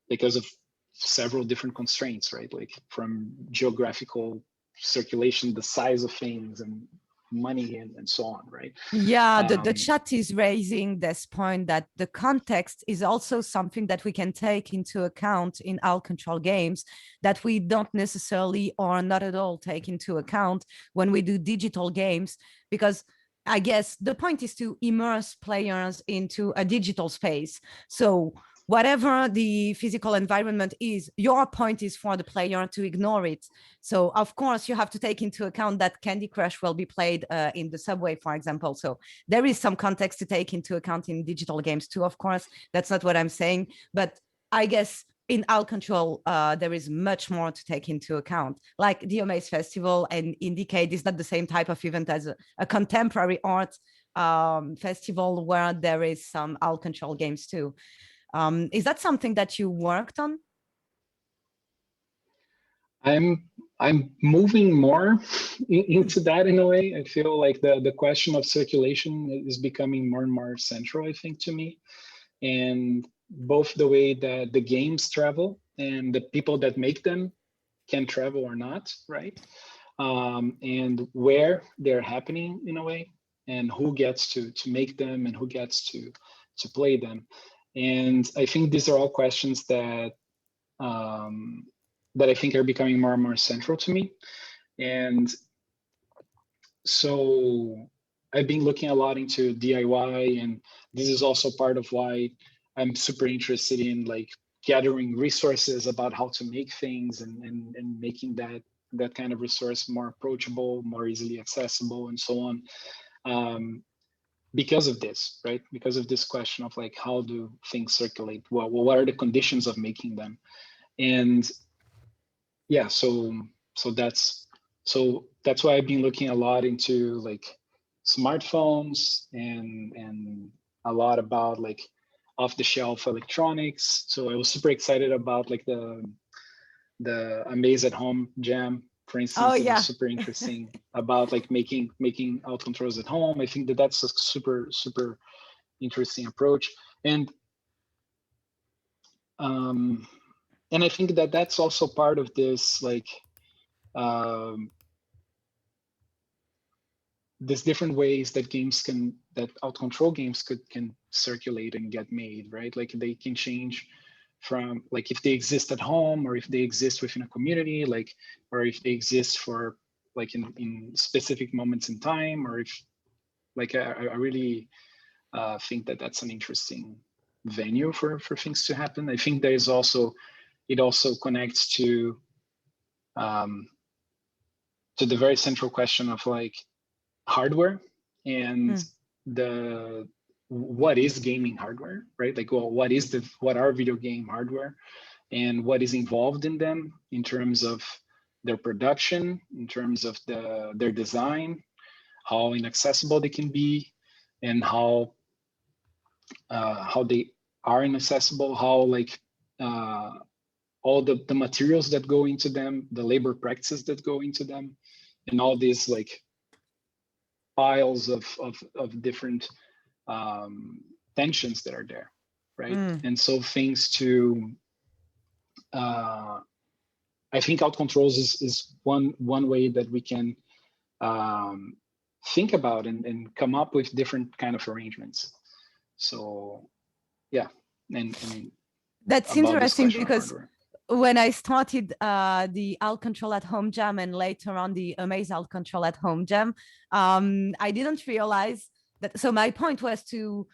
because of several different constraints, right? Like from geographical circulation, the size of things, and money and so on, right? Yeah, the chat is raising this point that the context is also something that we can take into account in alt-control games that we don't necessarily or not at all take into account when we do digital games, because I guess the point is to immerse players into a digital space. So whatever the physical environment is, your point is for the player to ignore it. So of course you have to take into account that Candy Crush will be played in the subway, for example. So there is some context to take into account in digital games too, of course. That's not what I'm saying, but I guess in alt-control, there is much more to take into account. Like the Omaze Festival and Indicate is not the same type of event as a contemporary art festival where there is some alt-control games too. Is that something that you worked on? I'm moving more into that in a way. I feel like the question of circulation is becoming more and more central, I think, to me. And both the way that the games travel and the people that make them can travel or not, right? And where they're happening in a way, and who gets to make them and who gets to play them. And I think these are all questions that that I think are becoming more and more central to me. And so I've been looking a lot into DIY, and this is also part of why I'm super interested in like gathering resources about how to make things and making that kind of resource more approachable, more easily accessible, and so on. Because of this, right? Because of this question of like, how do things circulate? Well, what are the conditions of making them? And yeah, so that's why I've been looking a lot into like smartphones and a lot about like off-the-shelf electronics. So I was super excited about like the Amaze at Home Jam, for instance. Oh, It yeah. was super interesting about like making alt controls at home. I think that's a super interesting approach, and I think that's also part of this like there's different ways that alt control games can circulate and get made, right? Like they can change from like if they exist at home or if they exist within a community, like, or if they exist for like in specific moments in time, or if like I really think that's an interesting venue for things to happen. I think it also connects to the very central question of like hardware and what is gaming hardware, right? Like, well, what are video game hardware, and what is involved in them in terms of their production, in terms of their design, how inaccessible they can be, and how they are inaccessible, how like all the materials that go into them, the labor practices that go into them, and all these like piles of different tensions that are there, right? And so things to I think alt controls is one way that we can think about and come up with different kind of arrangements. So yeah, and that's interesting because hardware. When I started the alt control at home jam and later on the Amaze alt control at home jam, I didn't realize that. So my point was to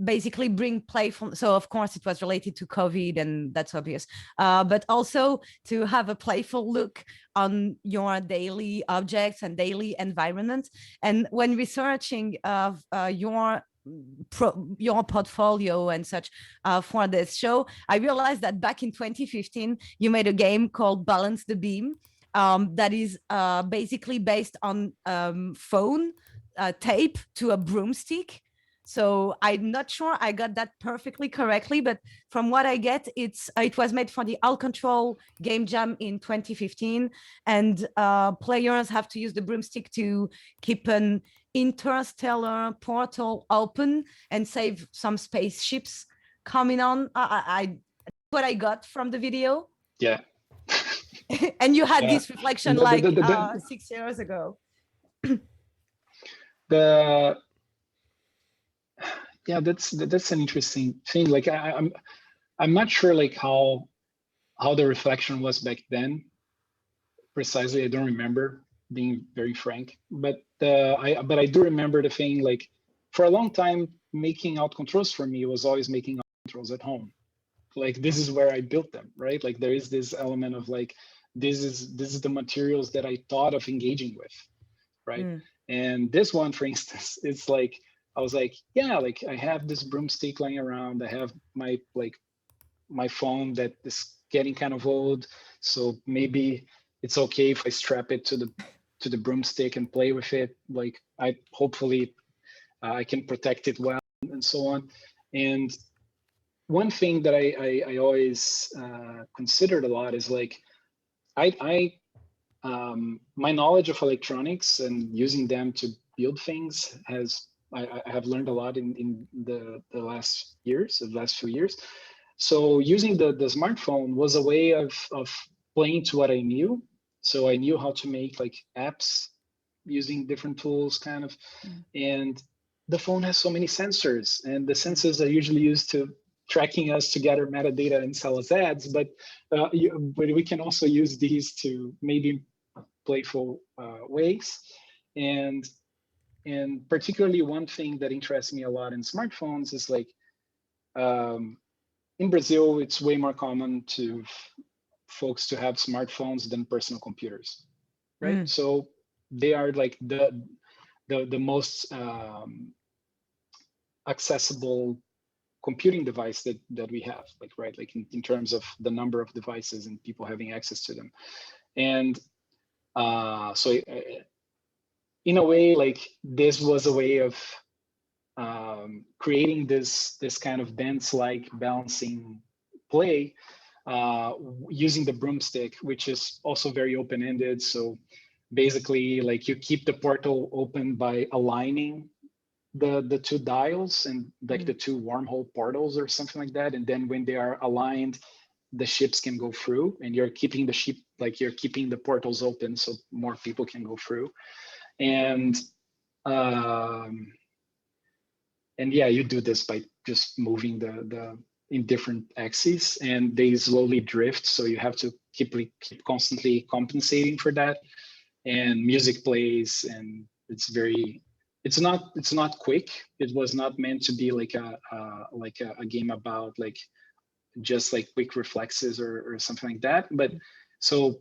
basically bring playful. So of course it was related to COVID, and that's obvious, but also to have a playful look on your daily objects and daily environment. And when researching your portfolio and such for this show, I realized that back in 2015 you made a game called Balance the Beam that is basically based on phone tape to a broomstick. So I'm not sure I got that perfectly correctly, but from what I get, it was made for the alt control game jam in 2015, and players have to use the broomstick to keep an interstellar portal open and save some spaceships coming on. I what I got from the video. Yeah. And you had this reflection like 6 years ago. Yeah, that's an interesting thing. Like I'm not sure like how the reflection was back then precisely. I don't remember, being very frank, but I do remember the thing, like for a long time making alt controls for me was always making alt controls at home. Like this is where I built them, right? Like there is this element of like this is the materials that I thought of engaging with, right? And this one, for instance, it's like I was like, yeah, like I have this broomstick lying around. I have my phone that is getting kind of old, so maybe it's okay if I strap it to the broomstick and play with it. Like hopefully I can protect it well and so on. And one thing that I always considered a lot is like my knowledge of electronics and using them to build things I have learned a lot in the last few years. So using the smartphone was a way of playing to what I knew. So I knew how to make like apps using different tools kind of, and the phone has so many sensors, and the sensors are usually used to tracking us to gather metadata and sell us ads, but we can also use these to maybe playful ways. And particularly one thing that interests me a lot in smartphones is like, in Brazil, it's way more common to folks to have smartphones than personal computers, right? So they are like the most accessible computing device that we have, like, right, like in terms of the number of devices and people having access to them. And so in a way, like this was a way of creating this kind of dance-like balancing play using the broomstick, which is also very open-ended. So basically, like you keep the portal open by aligning the two dials and like the two wormhole portals or something like that. And then when they are aligned, the ships can go through, and you're keeping the ship, like you're keeping the portals open so more people can go through. And yeah, you do this by just moving the in different axes, and they slowly drift. So you have to keep constantly compensating for that. And music plays, and it's not quick. It was not meant to be like a game about like just like quick reflexes or something like that. But so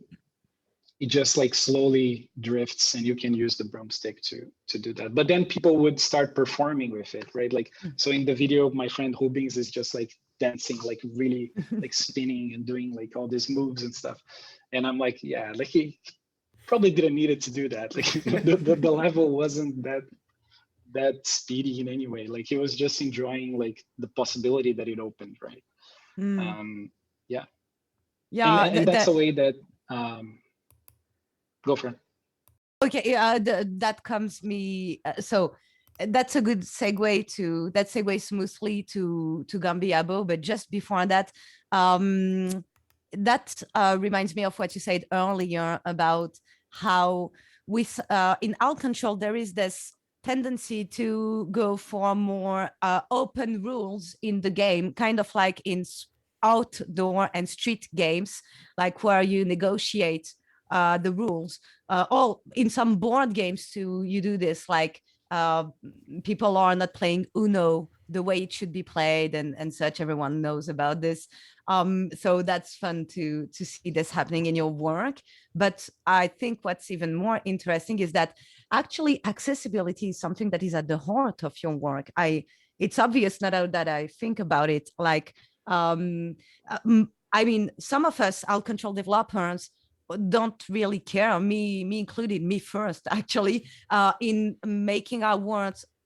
it just like slowly drifts, and you can use the broomstick to do that. But then people would start performing with it, right? Like, so in the video, my friend Rubens is just like dancing, like really like spinning and doing like all these moves and stuff. And I'm like, yeah, like he probably didn't need it to do that. Like the level wasn't that speedy in any way. Like he was just enjoying like the possibility that it opened, right? Yeah. Yeah, and that's a way that go for it. Okay, that comes me. So that's a good segue to that segues smoothly to Gambiabo. But just before that, that reminds me of what you said earlier about how with in altctrl there is this tendency to go for more open rules in the game, kind of like in outdoor and street games, like where you negotiate the rules. All in some board games too, you do this, like people are not playing Uno the way it should be played, and such. Everyone knows about this. So that's fun to see this happening in your work. But I think what's even more interesting is that actually accessibility is something that is at the heart of your work. It's obvious now that I think about it. Like, I mean, some of us altctrl developers don't really care, me included, me first, actually, in making our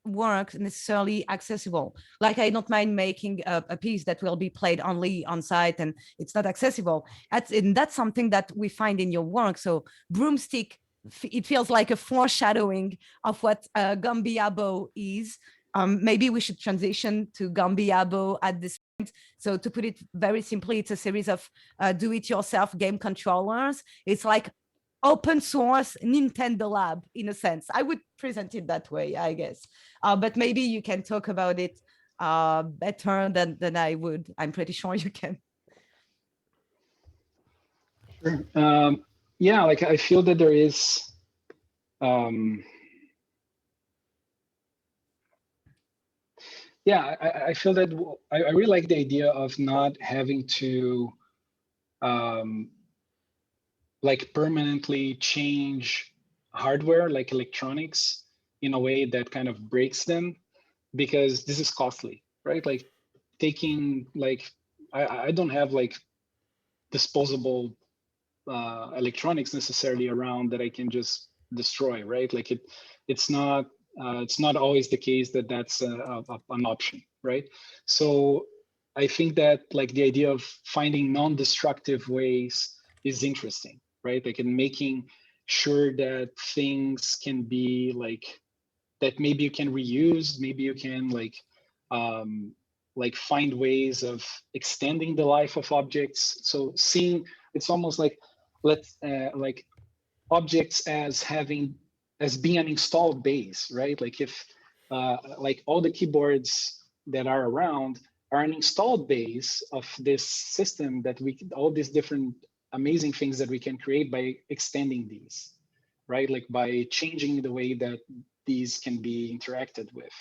work necessarily accessible. Like, I don't mind making a piece that will be played only on site and it's not accessible. And that's something that we find in your work. So broomstick, it feels like a foreshadowing of what Gambiabo is. Maybe we should transition to Gambiabo at this point. So to put it very simply, it's a series of do-it-yourself game controllers. It's like open source Nintendo Lab, in a sense. I would present it that way, I guess. But maybe you can talk about it better than I would. I'm pretty sure you can. Sure. Yeah, like I feel that there is yeah, I feel that I really like the idea of not having to like permanently change hardware, like electronics, in a way that kind of breaks them, because this is costly, right? Like taking like I don't have like disposable electronics necessarily around that I can just destroy, right? Like it's not always the case that that's an option, right? So I think that like the idea of finding non-destructive ways is interesting, right? Like in making sure that things can be like that, maybe you can reuse, maybe you can like find ways of extending the life of objects. So seeing, it's almost like like objects as being an installed base, right? Like if like all the keyboards that are around, are an installed base of this system that all these different amazing things that we can create by extending these, right? Like by changing the way that these can be interacted with,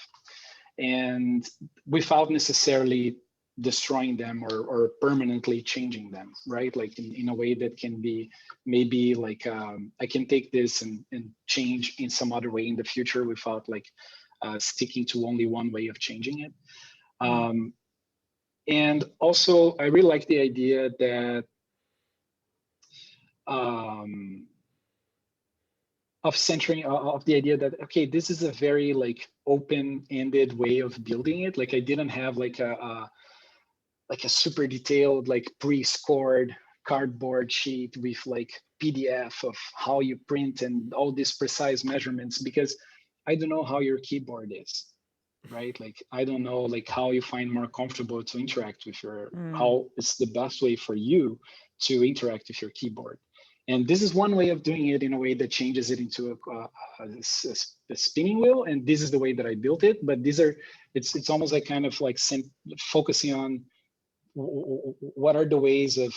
and without necessarily destroying them or permanently changing them, right? Like in a way that can be maybe like, I can take this and change in some other way in the future without like sticking to only one way of changing it. And also, I really like the idea that of centering of the idea that, okay, this is a very like open-ended way of building it. Like I didn't have like a super detailed, like pre-scored cardboard sheet with like PDF of how you print and all these precise measurements, because I don't know how your keyboard is, right? Like, I don't know like how you find more comfortable to interact with your, how it's the best way for you to interact with your keyboard. And this is one way of doing it in a way that changes it into a spinning wheel. And this is the way that I built it. But these are, it's almost like kind of like focusing on what are the ways of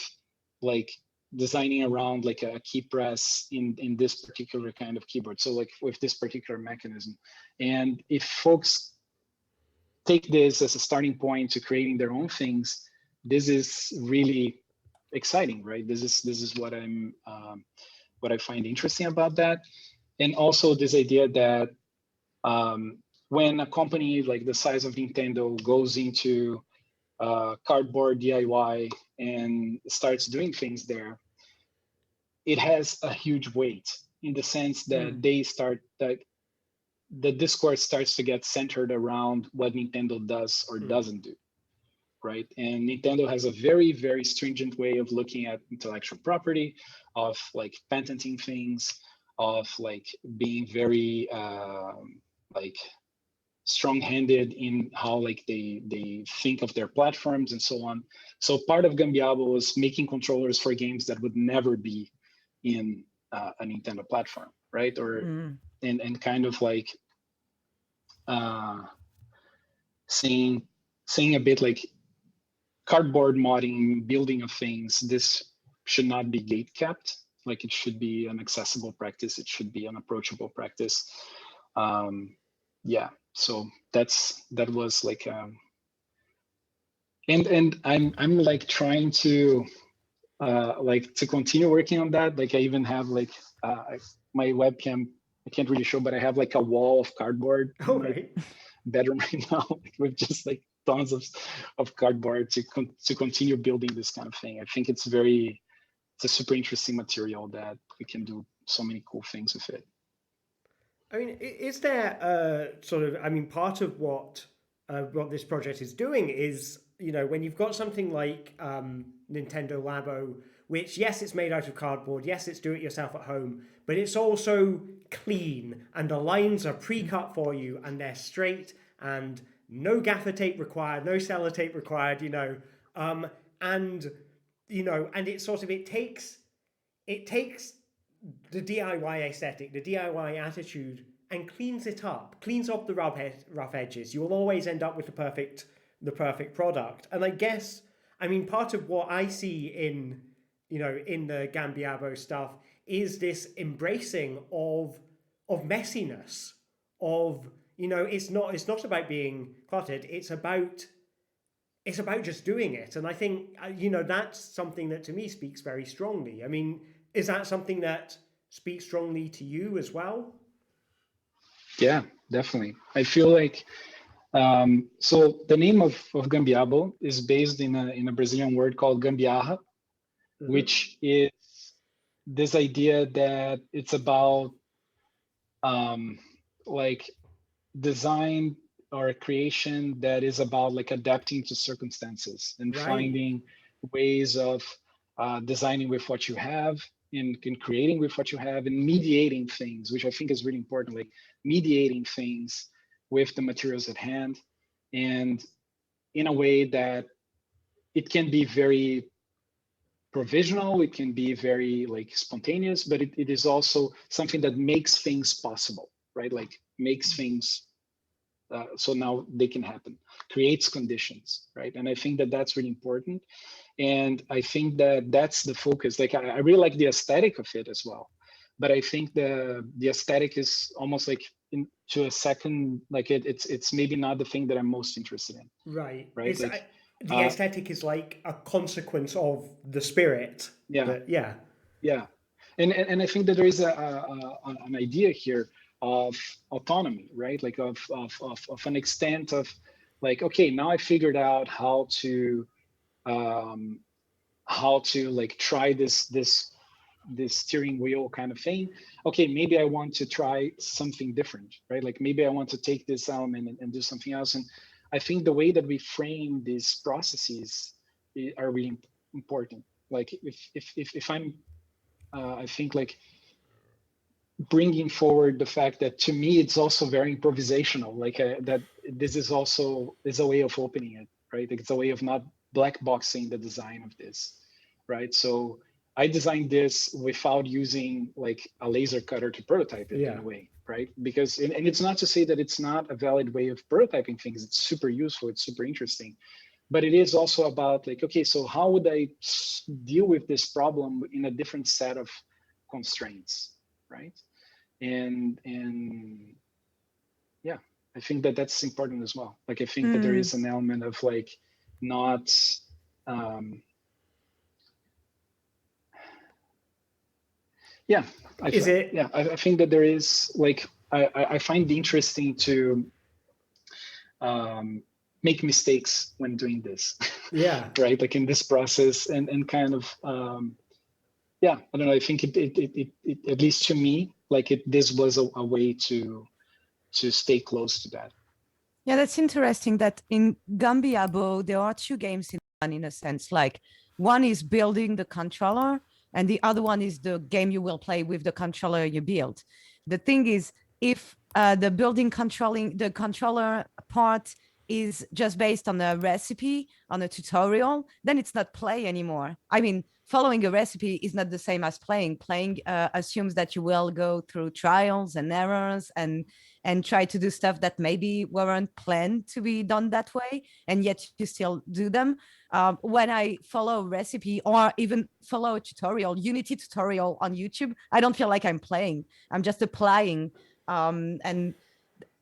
like designing around like a key press in this particular kind of keyboard. So like with this particular mechanism. And if folks take this as a starting point to creating their own things, this is really exciting, right? This is what I'm what I find interesting about that. And also this idea that when a company like the size of Nintendo goes into cardboard DIY and starts doing things there, it has a huge weight in the sense that they start that the discourse starts to get centered around what Nintendo does or doesn't do, right? And Nintendo has a very, very stringent way of looking at intellectual property, of like patenting things, of like being very like strong-handed in how like they think of their platforms and so on. So part of Gambiabo was making controllers for games that would never be in a Nintendo platform, right? Or and kind of like saying a bit like cardboard modding, building of things. This should not be gate kept. Like it should be an accessible practice. It should be an approachable practice. Yeah. So that was like, and I'm like trying to like to continue working on that. Like I even have like my webcam, I can't really show, but I have like a wall of cardboard in my bedroom right now with just like tons of cardboard to continue building this kind of thing. I think it's a super interesting material that we can do so many cool things with it. I mean, is there sort of, I mean, part of what this project is doing is, you know, when you've got something like Nintendo Labo, which, yes, it's made out of cardboard, yes, it's do it yourself at home, but it's also clean and the lines are pre-cut for you and they're straight and no gaffer tape required, no sellotape required, you know, and, you know, and it's sort of, it takes the DIY aesthetic, the DIY attitude, and cleans it up, cleans up the rough edges. You will always end up with the perfect product. And I guess, I mean, part of what I see in, you know, in the Gambiabo stuff is this embracing of messiness, of, you know, it's not about being cluttered. It's about just doing it. And I think, you know, that's something that to me speaks very strongly. I mean, is that something that speaks strongly to you as well? Yeah, definitely. I feel like, so the name of Gambiabo is based in a Brazilian word called gambiarra, which is this idea that it's about like design or a creation that is about like adapting to circumstances and finding ways of designing with what you have and creating with what you have and mediating things, which I think is really important, like mediating things with the materials at hand and in a way that it can be very provisional, it can be very like spontaneous, but it is also something that makes things possible, right? Like makes things so now they can happen, creates conditions, right? And I think that that's really important. And I think that that's the focus. Like I really like the aesthetic of it as well, but I think the aesthetic is almost like into a second, like it's maybe not the thing that I'm most interested in. Right. Right. Like the aesthetic is like a consequence of the spirit. Yeah. Yeah. Yeah. And I think that there is an idea here of autonomy, right? Like of an extent of like, okay, now I figured out how to like try this steering wheel kind of thing. Okay, maybe I want to try something different, right? Like maybe I want to take this element and do something else. And I think the way that we frame these processes are really important. Like if I'm I think like bringing forward the fact that to me it's also very improvisational, like that this is also a way of opening it, right? Like it's a way of not black boxing the design of this, right? So I designed this without using like a laser cutter to prototype it in a way, right? Because and it's not to say that it's not a valid way of prototyping things. It's super useful, it's super interesting, but it is also about like, okay, so how would I deal with this problem in a different set of constraints, right? And yeah, I think that that's important as well. Like I think that there is an element of like not yeah, I think that there is like I find it interesting to make mistakes when doing this. Yeah. Right. Like in this process and kind of yeah, I don't know. I think it at least to me, like this was a way to stay close to that. Yeah, that's interesting that in Gambiabo, there are two games in one, in a sense. Like one is building the controller and the other one is the game you will play with the controller you build. The thing is, if the the controller part is just based on a recipe, on a tutorial, then it's not play anymore. I mean, following a recipe is not the same as playing. Playing assumes that you will go through trials and errors and try to do stuff that maybe weren't planned to be done that way, and yet you still do them. When I follow a recipe or even follow a tutorial, Unity tutorial on YouTube, I don't feel like I'm playing. I'm just applying. And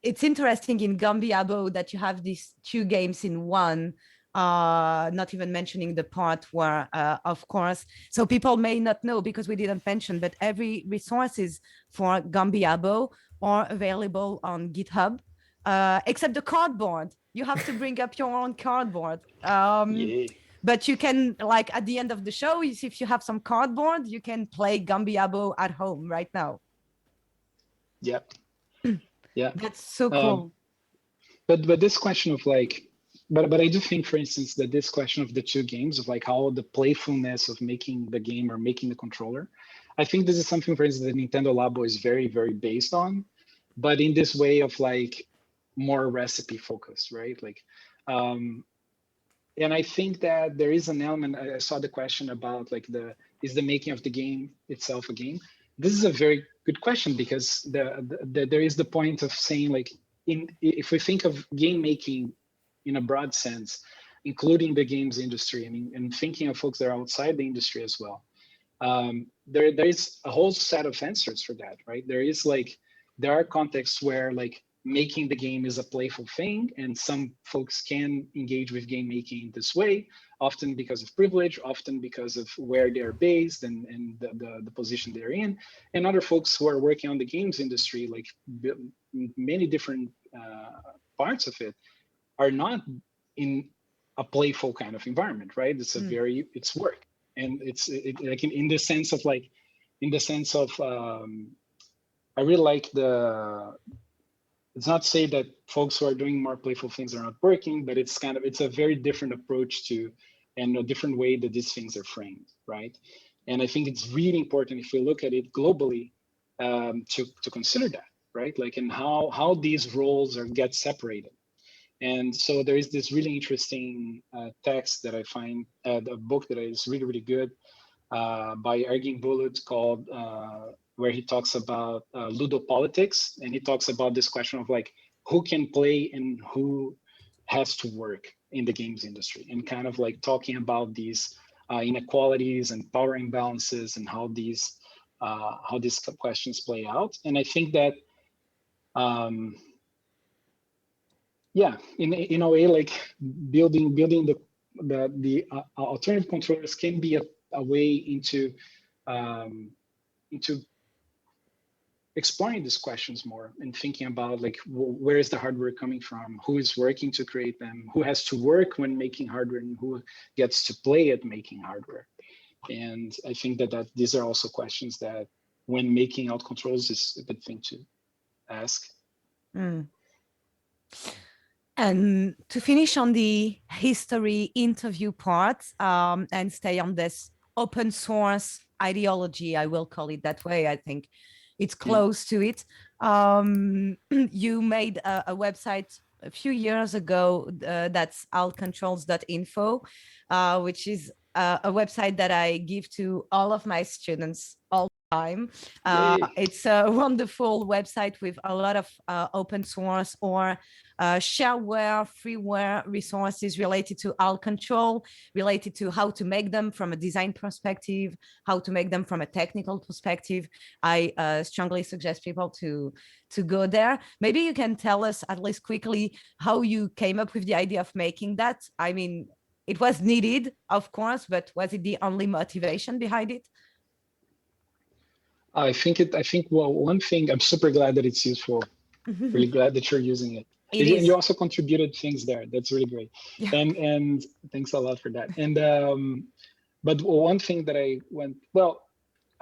it's interesting in Gambiabo that you have these two games in one, not even mentioning the part where, of course, so people may not know because we didn't mention, but every resources for Gambiabo are available on GitHub, except the cardboard. You have to bring up your own cardboard. But you can, like at the end of the show, if you have some cardboard, you can play Gambiabo at home right now. Yep. Yeah, that's so cool. But this question of like, but I do think, for instance, that this question of the two games of like how the playfulness of making the game or making the controller, I think this is something, for instance, that Nintendo Labo is very, very based on, but in this way of like more recipe focused, right? Like, and I think that there is an element. I saw the question about like is the making of the game itself a game? This is a very good question because there is the point of saying like if we think of game making in a broad sense, including the games industry, and thinking of folks that are outside the industry as well, there is a whole set of answers for that, right? There are contexts where like making the game is a playful thing, and some folks can engage with game making this way, often because of privilege, often because of where they're based and the position they're in. And other folks who are working on the games industry, like many different parts of it, are not in a playful kind of environment, right? It's it's work. And it's like in the sense of I really like it's not to say that folks who are doing more playful things are not working, but it's a very different approach to, and a different way that these things are framed, right? And I think it's really important if we look at it globally to consider that, right? Like, and how these roles get separated. And so there is this really interesting text that I find, a book that is really, really good by Ergin Bulut called, where he talks about ludopolitics, and he talks about this question of like, who can play and who has to work in the games industry, and kind of like talking about these inequalities and power imbalances and how these questions play out. And I think that yeah, in a way, like building the alternative controllers can be a way into exploring these questions more and thinking about like where is the hardware coming from, who is working to create them, who has to work when making hardware, and who gets to play at making hardware. And I think that these are also questions that when making alt controls is a good thing to ask. And to finish on the history interview part, and stay on this open source ideology, I will call it that way. I think it's close to it. You made a website a few years ago that's altcontrols.info, which is a website that I give to all of my students all the time. It's a wonderful website with a lot of open source or shareware, freeware resources related to alt control, related to how to make them from a design perspective, how to make them from a technical perspective. I strongly suggest people to go there. Maybe you can tell us at least quickly how you came up with the idea of making that. I mean, it was needed, of course, but was it the only motivation behind it? I think well, one thing, I'm super glad that it's useful. Really glad that you're using it. And you also contributed things there. That's really great. Yeah. And thanks a lot for that. And but one thing that I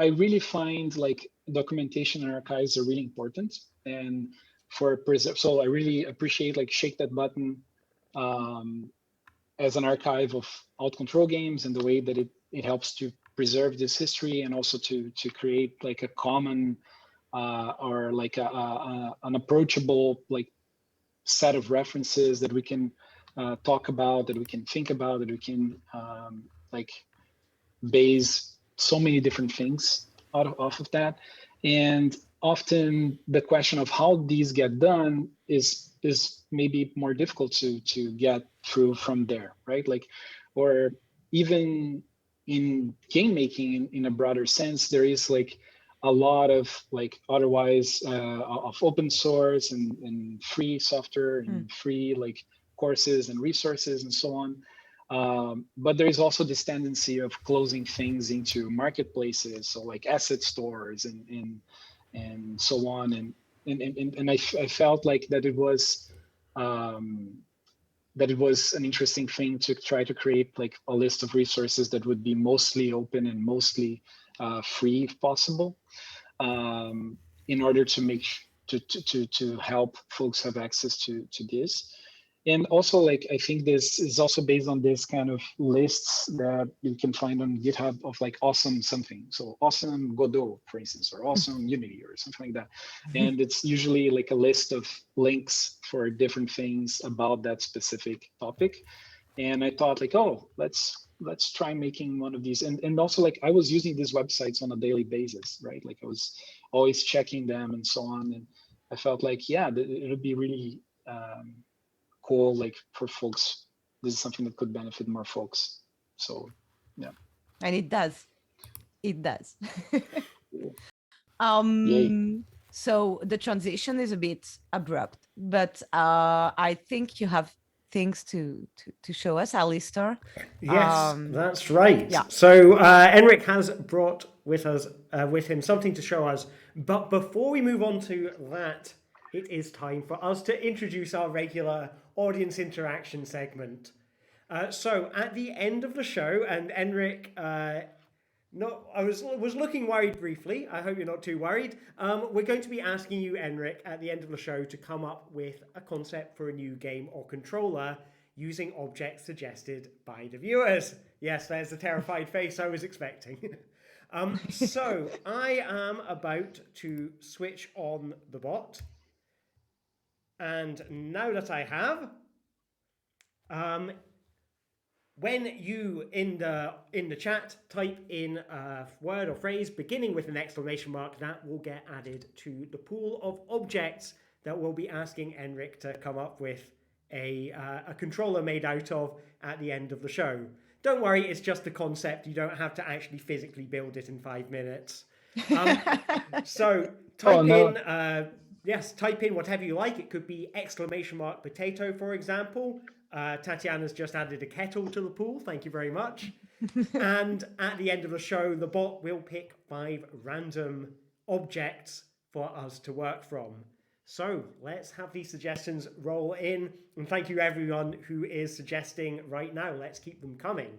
really find like documentation and archives are really important. And so I really appreciate like Shake That Button as an archive of alt control games, and the way that it helps to preserve this history, and also to create like a common or like an approachable like set of references that we can talk about, that we can think about, that we can like base so many different things off of that. And often the question of how these get done is maybe more difficult to get through from there, right? Like, or even in game making in a broader sense, there is like a lot of like otherwise of open source and free software and free like courses and resources and so on. But there is also this tendency of closing things into marketplaces, so like asset stores and so on. And I felt like that it was an interesting thing to try to create like a list of resources that would be mostly open and mostly free if possible, in order to make to help folks have access to this. And also, like, I think this is also based on this kind of lists that you can find on GitHub of like awesome something. So awesome Godot, for instance, or awesome Unity or something like that. And it's usually like a list of links for different things about that specific topic. And I thought like, oh, let's try making one of these. And also like I was using these websites on a daily basis, right? Like I was always checking them and so on. And I felt like, yeah, it would be really cool, like for folks, this is something that could benefit more folks. So yeah. And it does. Yay. So the transition is a bit abrupt, but I think you have things to show us, Alistair. Yes, that's right. Yeah. So Enric has brought with him something to show us. But before we move on to that, it is time for us to introduce our regular audience interaction segment. So at the end of the show, and Enric, I was looking worried briefly. I hope you're not too worried. We're going to be asking you, Enric, at the end of the show to come up with a concept for a new game or controller using objects suggested by the viewers. Yes, there's the terrified face I was expecting. So I am about to switch on the bot. And now that I have, when you in the chat type in a word or phrase beginning with an exclamation mark, that will get added to the pool of objects that we'll be asking Enric to come up with a controller made out of at the end of the show. Don't worry, it's just a concept. You don't have to actually physically build it in 5 minutes. So type in, yes, type in whatever you like. It could be !potato, for example. Tatiana's just added a kettle to the pool. Thank you very much. And at the end of the show, the bot will pick 5 random objects for us to work from. So let's have these suggestions roll in. And thank you everyone who is suggesting right now. Let's keep them coming.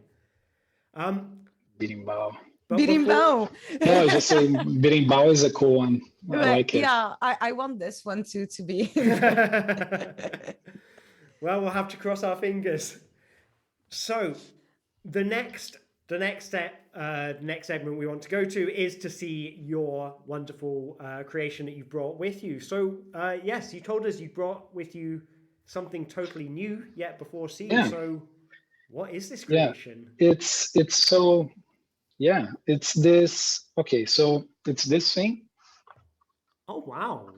Birimbau. Birimbau. No, I was just saying Birimbau is a cool one. I like it. Yeah, I want this one too to be. Well, we'll have to cross our fingers. So the next segment we want to go to is to see your wonderful creation that you brought with you. So yes, you told us you brought with you something totally new yet before seen. Yeah. So what is this creation? Yeah. It's this. Okay, so it's this thing. Oh wow.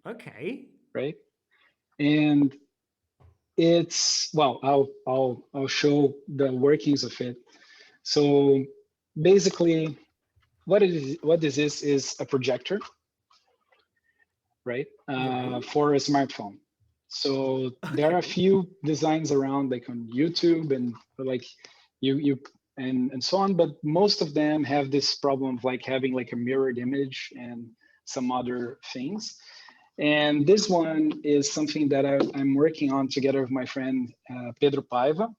Okay. Right. And it's, well, I'll show the workings of it. So basically what this is a projector, right? For a smartphone. So there are a few designs around, like on YouTube and like and so on, but most of them have this problem of like having like a mirrored image and some other things. And this one is something that I'm working on together with my friend Pedro Paiva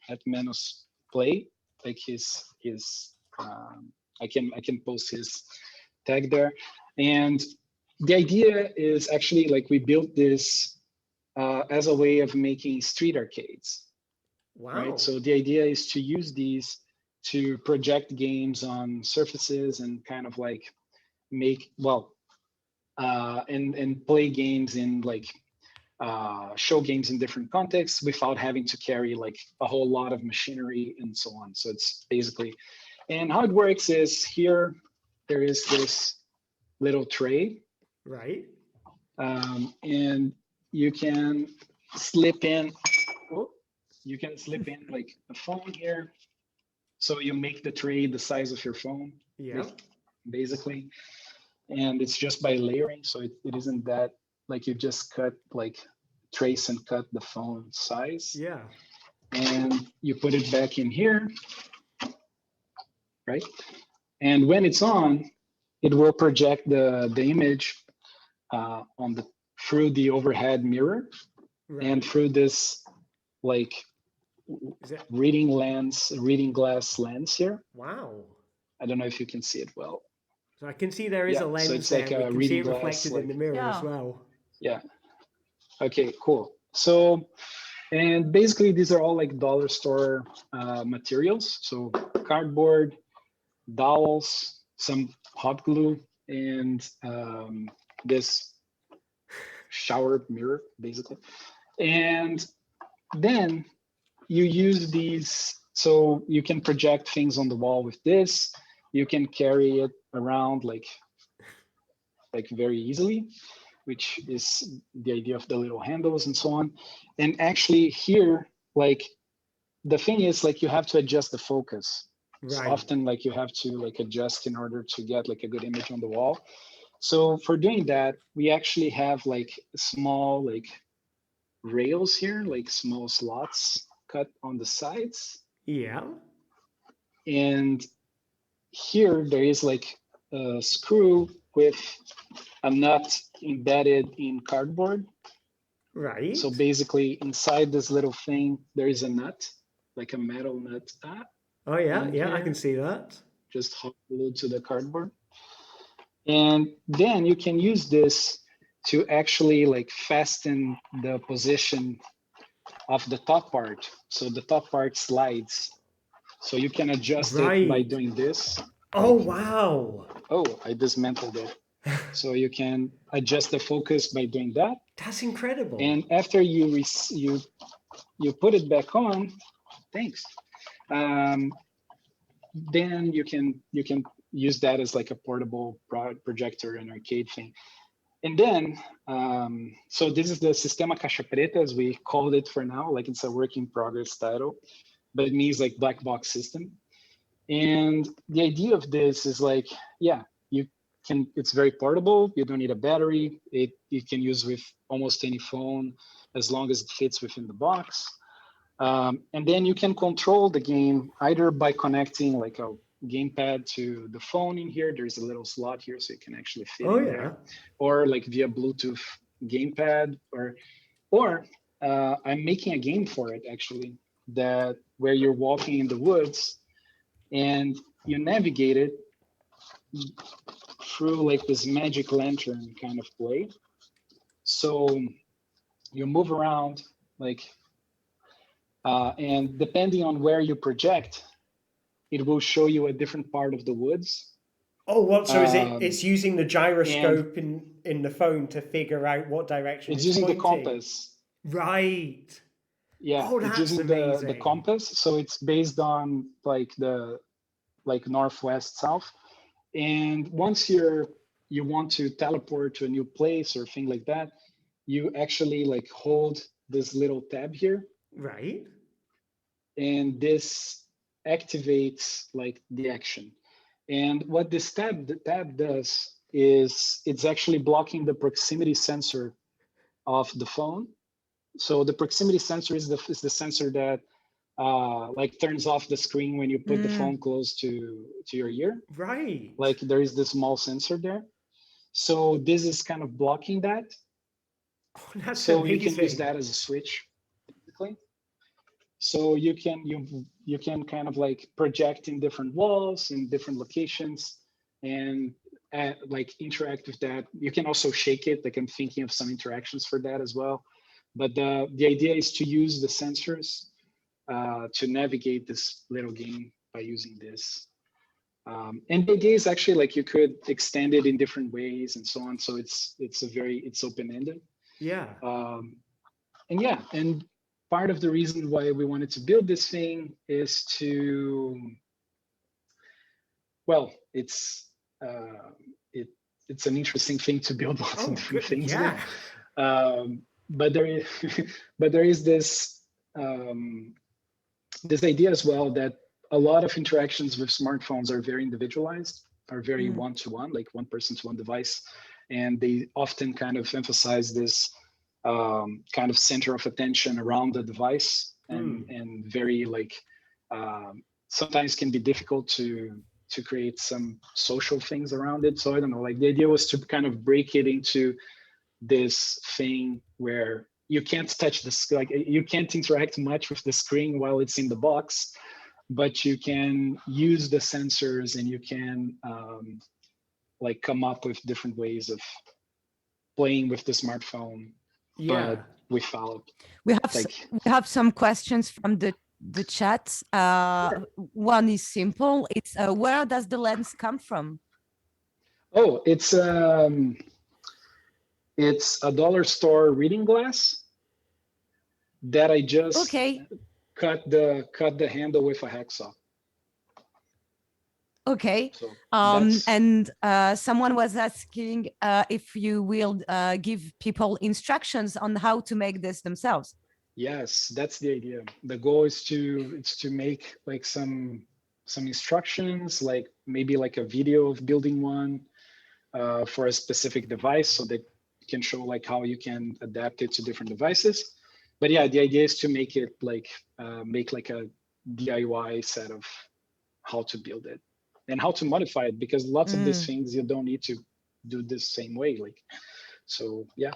at Menos Play. Like I can post his tag there. And the idea is actually like we built this as a way of making street arcades. Wow. Right. So the idea is to use these to project games on surfaces and kind of like make and play games in like show games in different contexts without having to carry like a whole lot of machinery and so on. So it's basically, and how it works is here there is this little tray, right? And you can slip in. Like a phone here. So you make the tray the size of your phone. Yeah. Basically. And it's just by layering, so it isn't that like you just trace and cut the phone size. Yeah. And you put it back in here, right? And when it's on, it will project the image through the overhead mirror, right, and through this like reading glass lens here. Wow. I don't know if you can see it well. So I can see there is a lens, so it's there. Like a we can see it reflected in the mirror as well. Yeah. Okay, cool. So, and basically these are all like dollar store materials. So cardboard, dowels, some hot glue, and this shower mirror, basically. And then you use these, so you can project things on the wall with this. You can carry it around like very easily, which is the idea of the little handles and so on. And actually here, like the thing is like you have to adjust the focus. Right. So often like you have to like adjust in order to get like a good image on the wall. So for doing that, we actually have like small like rails here, like small slots cut on the sides. Yeah. And here there is like a screw with a nut embedded in cardboard. Right. So basically inside this little thing, there is a nut, like a metal nut. Oh yeah, yeah, I can see that. Just hot glued to the cardboard. And then you can use this to actually like fasten the position of the top part. So the top part slides. So you can adjust it by doing this. Oh, wow. Oh, I dismantled it. So you can adjust the focus by doing that. That's incredible. And after you put it back on, thanks. Then you can use that as like a portable projector and arcade thing. And then, so this is the Sistema Caixa Preta, as we called it for now, like it's a work in progress title, but it means like black box system. And the idea of this is like, yeah, it's very portable. You don't need a battery. You can use with almost any phone as long as it fits within the box. And then you can control the game either by connecting like a gamepad to the phone in here. There's a little slot here so you can actually fit in there, or like via Bluetooth gamepad, or I'm making a game for it actually, that where you're walking in the woods and you navigate it through like this magic lantern kind of play. So you move around like, and depending on where you project, it will show you a different part of the woods. Oh, what? So is it's using the gyroscope in the phone to figure out what direction it's using pointing. The compass. Right. Yeah, oh, that's it's using amazing. the compass. So it's based on like the northwest, south. And once you want to teleport to a new place or thing like that, you actually like hold this little tab here. Right. And this activates like the action. And what this tab does is it's actually blocking the proximity sensor of the phone. So the proximity sensor is the sensor that like turns off the screen when you put the phone close to your ear. Right. Like there is this small sensor there. So this is kind of blocking that. Oh, that's so amazing. You can use that as a switch, basically. So you can kind of like project in different walls in different locations and like interact with that. You can also shake it. Like I'm thinking of some interactions for that as well. But the idea is to use the sensors to navigate this little game by using this. And the idea is actually like you could extend it in different ways and so on. So it's open-ended. Yeah. And yeah, and part of the reason why we wanted to build this thing is to, well, it's an interesting thing to build lots of different things yeah. with. But there is this this idea as well that a lot of interactions with smartphones are very individualized, are very one-to-one, like one person to one device, and they often kind of emphasize this kind of center of attention around the device, and very like sometimes can be difficult to create some social things around it. So I don't know, like the idea was to kind of break it into this thing where you can't touch this, like you can't interact much with the screen while it's in the box, but you can use the sensors and you can like come up with different ways of playing with the smartphone. Yeah. But without we have some questions from the chat. One is simple. It's where does the lens come from? Oh, it's a dollar store reading glass that I just cut the handle with a hacksaw. Okay. So and someone was asking if you will give people instructions on how to make this themselves. Yes, that's the idea. The goal is to make like some instructions, like maybe like a video of building one for a specific device, so that can show like how you can adapt it to different devices. But yeah, the idea is to make it like make like a DIY set of how to build it and how to modify it, because lots of these things you don't need to do this same way. Like, so yeah.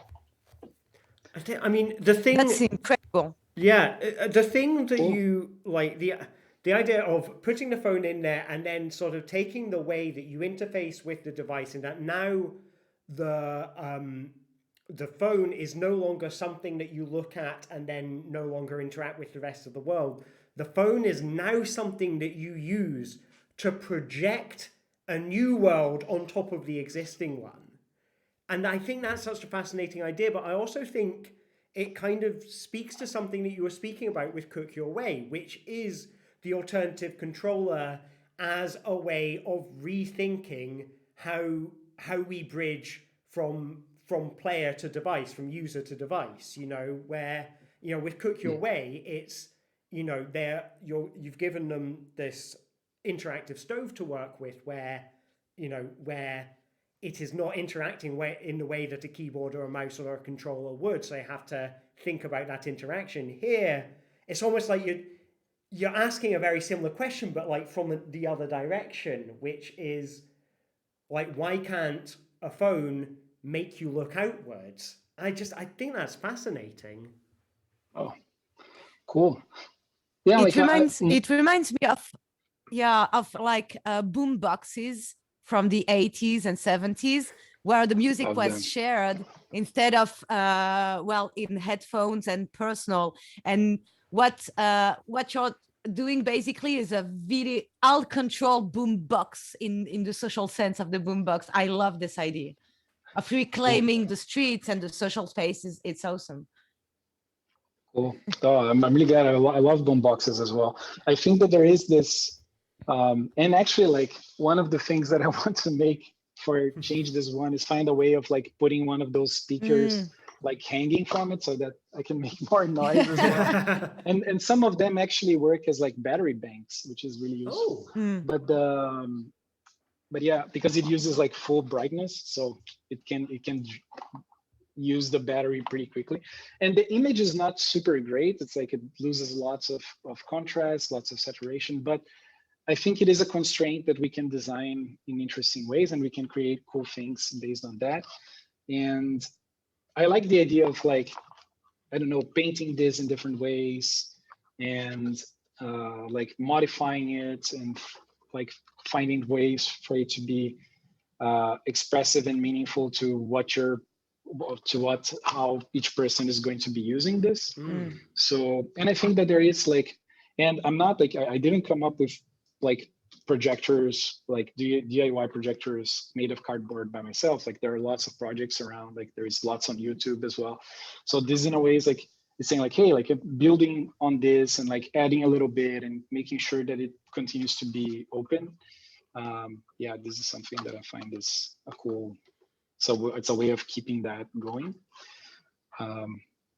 I mean, the thing that's incredible. Yeah, the thing that you like, the idea of putting the phone in there and then sort of taking the way that you interface with the device, and that now the phone is no longer something that you look at and then no longer interact with the rest of the world. The phone is now something that you use to project a new world on top of the existing one. And I think that's such a fascinating idea, but I also think it kind of speaks to something that you were speaking about with Cook Your Way, which is the alternative controller as a way of rethinking how we bridge from from player to device, from user to device, where, with Cook Your Way, it's, you've given them this interactive stove to work with where, where it is not interacting in the way that a keyboard or a mouse or a controller would. So they have to think about that interaction. Here, it's almost like you're asking a very similar question, but like from the other direction, which is like, why can't a phone make you look outwards? I think that's fascinating. Oh, cool. Yeah, it reminds me of like boom boxes from the 80s and 70s, where the music was shared instead of in headphones and personal. And what you're doing basically is a video alt-control boom box in the social sense of the boom box. I love this idea of reclaiming the streets and the social spaces. It's awesome. Cool. Oh, I'm really glad. I love boom boxes as well. I think that there is this, and actually, like, one of the things that I want to make for change this one is find a way of like putting one of those speakers like hanging from it so that I can make more noise as well. and some of them actually work as like battery banks, which is really useful. But yeah, because it uses like full brightness, so it can use the battery pretty quickly. And the image is not super great. It's like it loses lots of contrast, lots of saturation, but I think it is a constraint that we can design in interesting ways, and we can create cool things based on that. And I like the idea of like, I don't know, painting this in different ways and like modifying it and like finding ways for it to be expressive and meaningful to how each person is going to be using this. So, and I think that there is like, and I'm not like, I didn't come up with like projectors, like DIY projectors made of cardboard by myself. Like there are lots of projects around, like there's lots on YouTube as well. So this in a way is like, it's saying like, hey, like building on this and like adding a little bit and making sure that it continues to be open. Yeah, this is something that I find is a cool, so it's a way of keeping that going.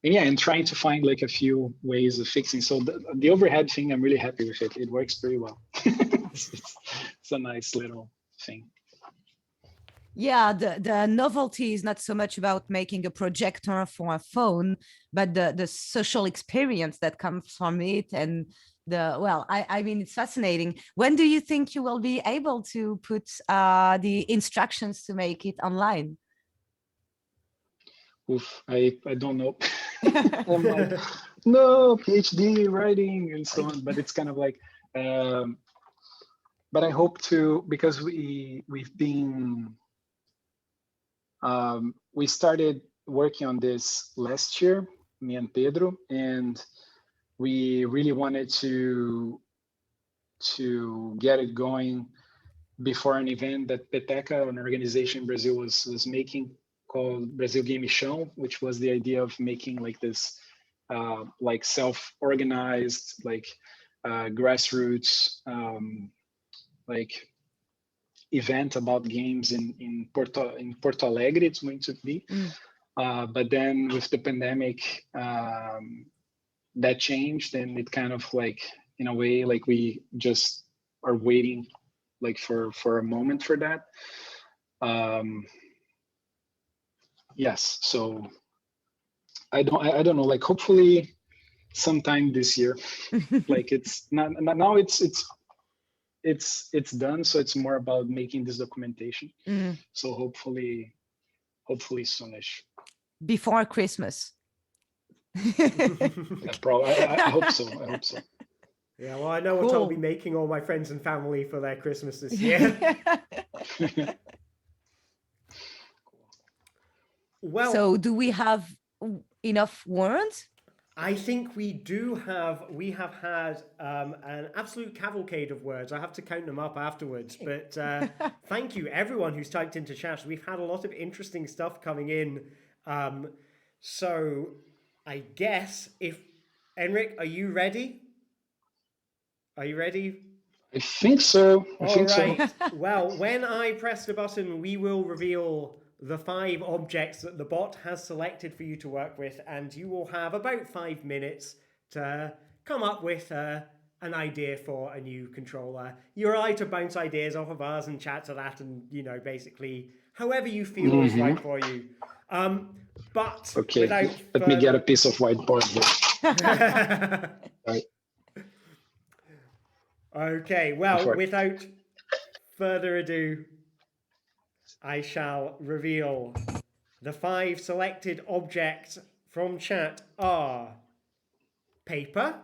And yeah, and trying to find like a few ways of fixing. So the overhead thing, I'm really happy with it. It works pretty well. It's a nice little thing. Yeah, the novelty is not so much about making a projector for a phone, but the social experience that comes from it. And I mean, it's fascinating. When do you think you will be able to put the instructions to make it online? Oof, I don't know. I'm like, no, PhD writing and so on, but it's kind of like, but I hope to, because we've been, we started working on this last year, me and Pedro, and we really wanted to get it going before an event that Peteca, an organization in Brazil, was making, called Brazil Game Show, which was the idea of making like this like self-organized, like grassroots like event about games in Porto Alegre. It's going to be, but then with the pandemic, that changed, and it kind of like, in a way, like we just are waiting like for a moment for that. Yes, so I don't know, like hopefully sometime this year. Like it's not now, it's done, so it's more about making this documentation. So hopefully soonish, before Christmas. Yeah, probably. I hope so. Yeah, well, I know what I'll be making all my friends and family for their Christmas this year. Well, so do we have enough words? I think we do have. We have had an absolute cavalcade of words. I have to count them up afterwards. But thank you, everyone who's typed into chat. We've had a lot of interesting stuff coming in. So I guess if Enric, are you ready? Are you ready? I think so. All right. Well, when I press the button, we will reveal the 5 objects that the bot has selected for you to work with, and you will have about 5 minutes to come up with an idea for a new controller. You're allowed to bounce ideas off of us and chat to that, and basically however you feel is right for you. But okay, without let me get a piece of whiteboard here. Right. Okay, well, without further ado, I shall reveal the 5 selected objects from chat are paper,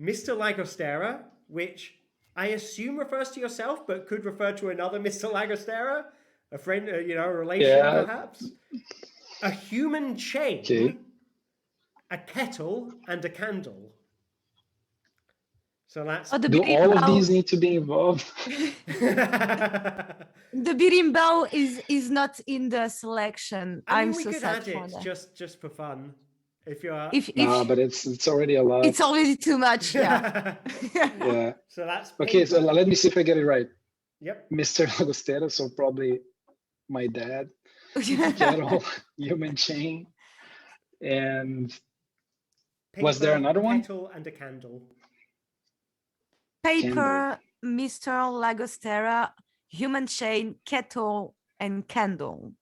Mr. Llagostera, which I assume refers to yourself, but could refer to another Mr. Llagostera, a friend, a relation perhaps. A human chain, a kettle, and a candle. So that's... Do all of these need to be involved? The birimbau is not in the selection. I mean, I'm we so could sad add for it that. just for fun. If you're... No, but it's already a lot. It's already too much, yeah. Yeah. So that's okay, so let me see if I get it right. Yep. Mr. Llagostera, so probably my dad. Kettle, human chain, and Paper, was there another one? Kettle and a candle. Paper, Mr. Llagostera, human chain, kettle, and candle.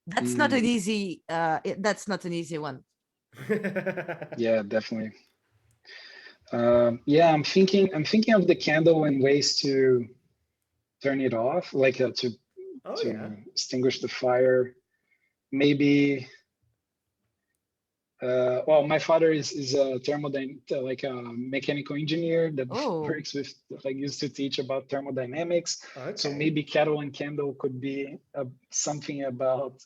That's not an easy. That's not an easy one. Yeah, definitely. Yeah, I'm thinking of the candle and ways to turn it off, like to extinguish the fire. Maybe. Well, my father is a like a mechanical engineer that works with, like, used to teach about thermodynamics. Okay. So maybe kettle and candle could be something about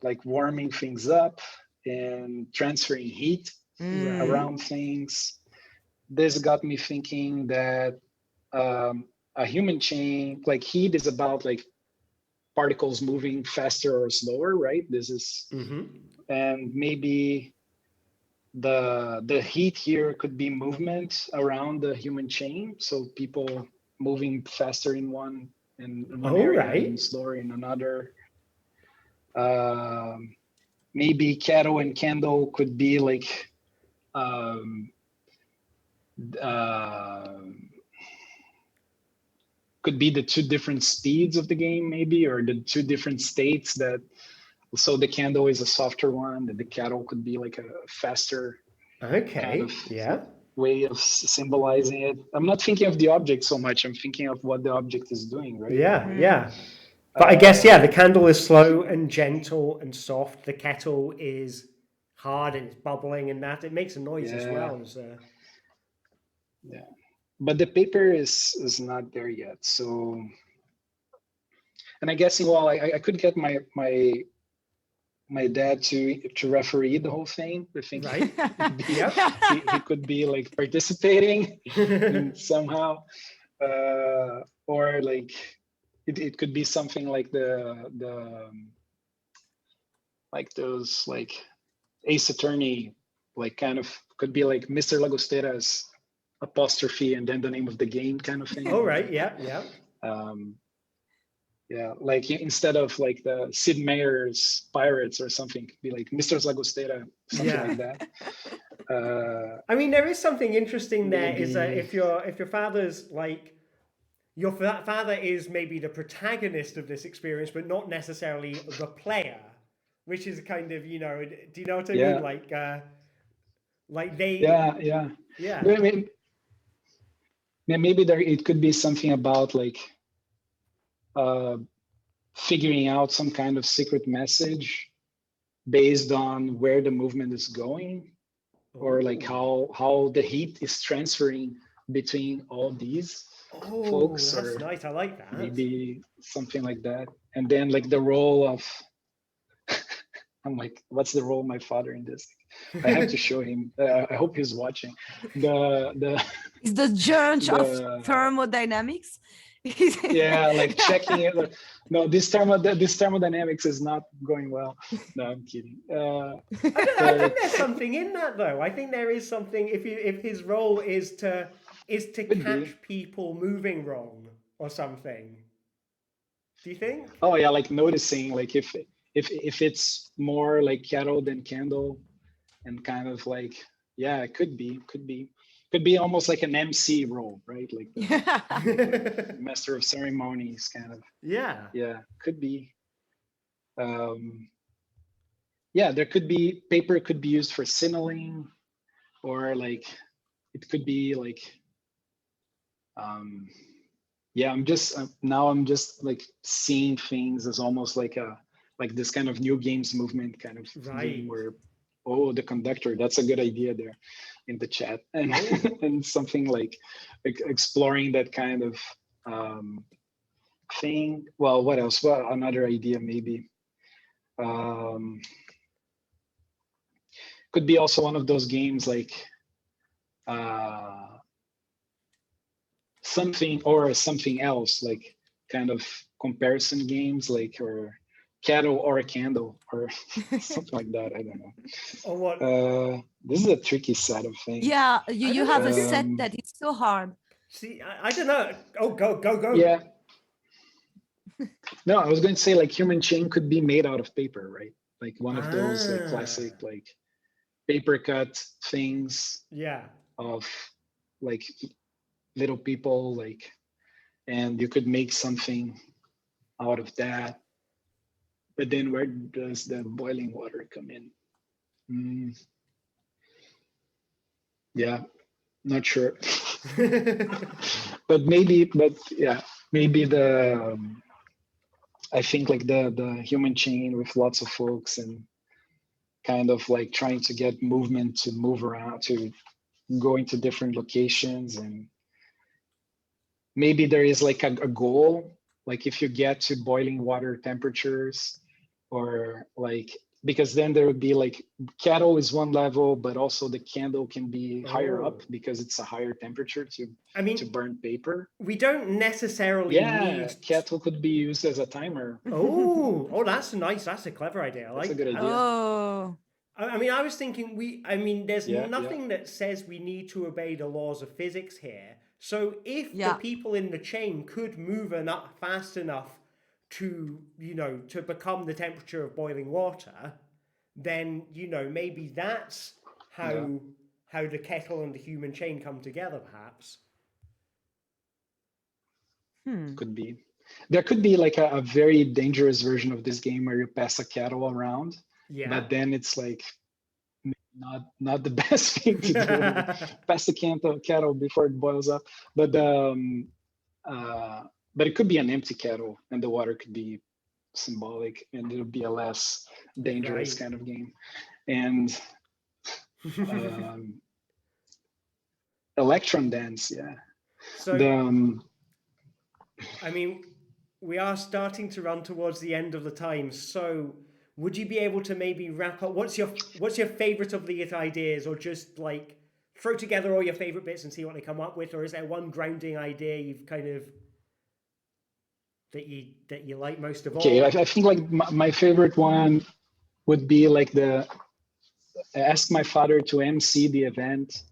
like warming things up and transferring heat around things. This got me thinking that a human chain, like heat, is about like particles moving faster or slower, right? This is, and maybe the heat here could be movement around the human chain. So people moving faster in one area and slower in another. Maybe kettle and candle could be like could be the 2 different speeds of the game, maybe, or the 2 different states that. So the candle is a softer one, and the kettle could be like a faster kind of way of symbolizing it. I'm not thinking of the object so much. I'm thinking of what the object is doing, right? Yeah. But I guess, the candle is slow and gentle and soft. The kettle is hard and it's bubbling, and that it makes a noise as well. Yeah, but the paper is not there yet. So, and I guess, well, I could get my dad to referee the whole thing. I think he could be like participating somehow, or like it could be something like the like those like Ace Attorney, like kind of could be like Mr. Llagostera's apostrophe and then the name of the game kind of thing. Yeah, like instead of like the Sid Meier's Pirates or something, it could be like Mr. Llagostera, something like that. I mean, there is something interesting there. Is that if your father's like, your father is maybe the protagonist of this experience, but not necessarily the player, which is kind of, do you know what I mean? Like they. Yeah. Maybe there it could be something about like. Figuring out some kind of secret message based on where the movement is going, or like how the heat is transferring between all these folks. That's nice. I like that. Maybe something like that. And then like the role of, I'm like, what's the role of my father in this? I have to show him. I hope he's watching. Is the judge of thermodynamics? Yeah, like checking it. No, this thermodynamics is not going well. No, I'm kidding. I think there's something in that, though. I think there is something. If his role is to catch people moving wrong or something. Do you think? Oh yeah, like noticing like if it's more like kettle than candle, and kind of like, yeah, it could be almost like an MC role, right? Like the Yeah. master of ceremonies kind of. Yeah. Yeah, could be. Yeah, there could be paper could be used for signaling, or like it could be like yeah, I'm just now I'm just like seeing things as almost like this kind of new games movement kind of Right. game where, oh, the conductor, that's a good idea there in the chat, and Oh. and something like exploring that kind of thing. Well, what else? Well, another idea maybe could be also one of those games like something else, like kind of comparison games, like, or cattle or a candle or something like that. I don't know. Or what? This is a tricky set of things. Yeah, I you don't have know. a set that is so hard. See, I don't know. Oh, go. Yeah. No, I was going to say like human chain could be made out of paper, right? Like one of those like classic like paper cut things Yeah. of like little people, like, and you could make something out of that. But then where does the boiling water come in? Yeah, not sure. But yeah, maybe I think like the human chain with lots of folks and kind of like trying to get movement to move around, to go into different locations, and maybe there is like a goal, like if you get to boiling water temperatures, or like, because then there would be like kettle is one level, but also the candle can be higher up because it's a higher temperature to burn paper. We don't necessarily Yeah, need kettle could be used as a timer. Oh, that's nice. That's a clever idea. I That's a like good that. idea. Oh, I mean, I was thinking there's Yeah, nothing that says we need to obey the laws of physics here. So if the yeah. people in the chain could move enough fast enough to, to become the temperature of boiling water, then, maybe that's how the kettle and the human chain come together, perhaps. Could be. There could be like a very dangerous version of this game where you pass a kettle around, but then it's like not the best thing to do. Pass the kettle before it boils up. But it could be an empty kettle, and the water could be symbolic, and it'll be a less dangerous kind of game. And electron dance, yeah. So I mean, we are starting to run towards the end of the time. So would you be able to maybe wrap up? What's your favorite of the ideas, or just like throw together all your favorite bits and see what they come up with, or is there one grounding idea you've kind of that you like most of all? Okay, I think like my favorite one would be like ask my father to MC the event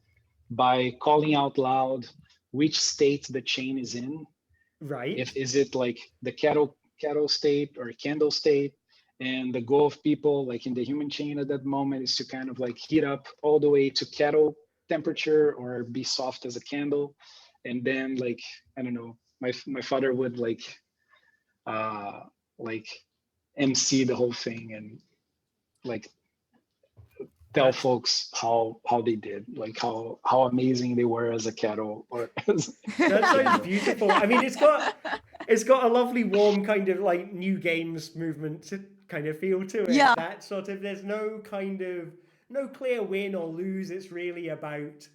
by calling out loud which state the chain is in. Right. Is it like the kettle state or candle state? And the goal of people like in the human chain at that moment is to kind of like heat up all the way to kettle temperature or be soft as a candle. And then like, I don't know, my father would like MC the whole thing and like tell folks how they did, like how amazing they were as a kettle. Or that sounds beautiful. I mean, it's got a lovely warm kind of like new games movement kind of feel to it. Yeah. That sort of, there's no clear win or lose. It's really about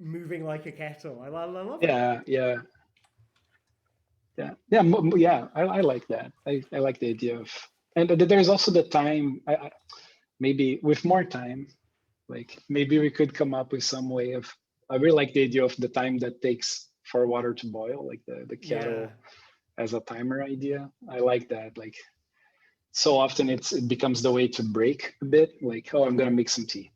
moving like a kettle. I love it. Yeah. I like that. I like the idea of, and there's also the time. Maybe with more time, like maybe we could come up with some way of. I really like the idea of the time that takes for water to boil, like the kettle as a timer idea. I like that. Like so often it becomes the way to break a bit. Like, oh, I'm gonna make some tea.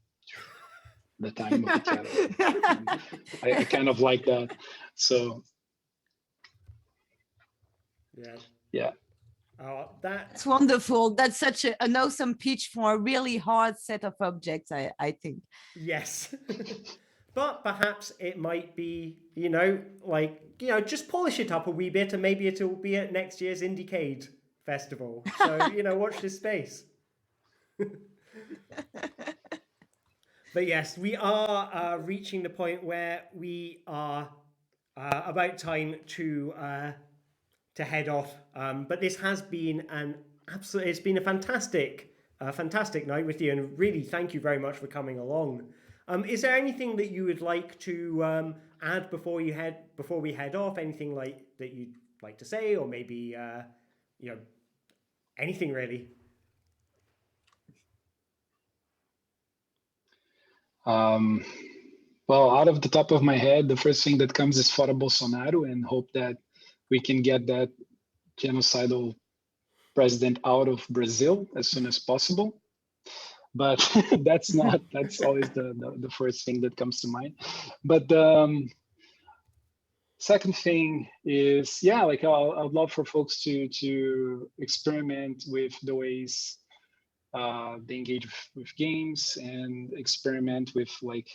The time of the kettle. I kind of like that. So. Yeah. That's wonderful. That's such an awesome pitch for a really hard set of objects, I think. Yes. But perhaps it might be, just polish it up a wee bit and maybe it'll be at next year's Indiecade festival. So, watch this space. But yes, we are reaching the point where we are about time to head off. But this has been it's been a fantastic night with you, and really thank you very much for coming along. Is there anything that you would like to add before we head off? Anything that you'd like to say, or maybe anything really? Well, out of the top of my head, the first thing that comes is fora Bolsonaro, and hope that we can get that genocidal president out of Brazil as soon as possible. But that's always the first thing that comes to mind. But second thing is, yeah, like I'd love for folks to experiment with the ways they engage with games and experiment with like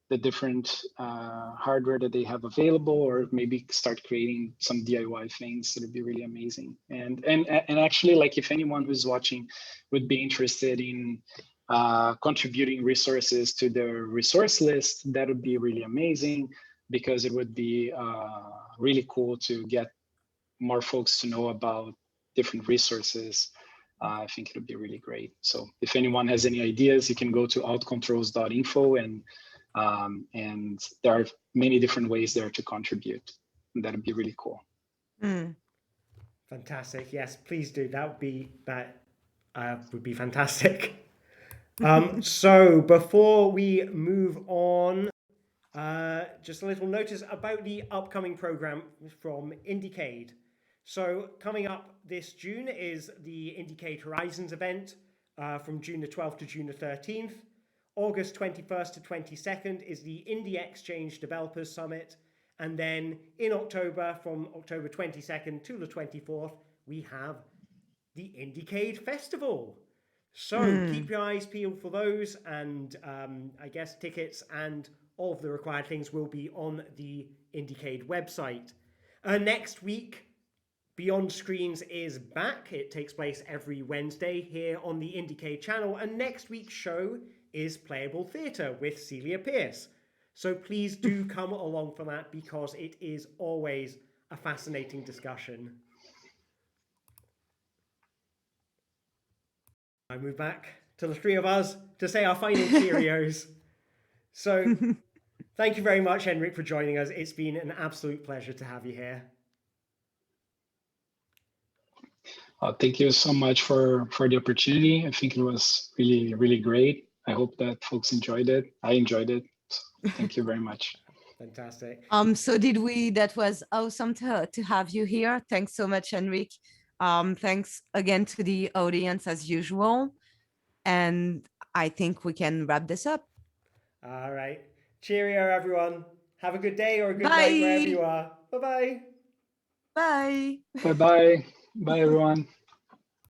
the different hardware that they have available, or maybe start creating some DIY things. It would be really amazing. And actually, like if anyone who's watching would be interested in contributing resources to the resource list, that would be really amazing, because it would be really cool to get more folks to know about different resources. I think it would be really great. So if anyone has any ideas, you can go to altcontrols.info, and there are many different ways there to contribute. And that would be really cool. Fantastic. Yes, please do. That would be fantastic. So before we move on, just a little notice about the upcoming program from Indiecade. So coming up this June is the Indiecade Horizons event from June the 12th to June the 13th. August 21st to 22nd is the Indie Exchange Developers Summit. And then in October, from October 22nd to the 24th, we have the Indiecade Festival. So keep your eyes peeled for those, and I guess tickets and all of the required things will be on the Indiecade website. Next week, Beyond Screens is back. It takes place every Wednesday here on the Indiecade channel, and next week's show is Playable Theatre with Celia Pierce. So please do come along for that, because it is always a fascinating discussion. I move back to the three of us to say our final cheerios. So thank you very much, Enric, for joining us. It's been an absolute pleasure to have you here. Thank you so much for the opportunity. I think it was really, really great. I hope that folks enjoyed it. I enjoyed it. So thank you very much. Fantastic. So did we. That was awesome to have you here. Thanks so much, Enric. Thanks again to the audience as usual. And I think we can wrap this up. All right. Cheerio, everyone. Have a good day or a good night wherever you are. Bye-bye. Bye. Bye-bye. Bye, everyone.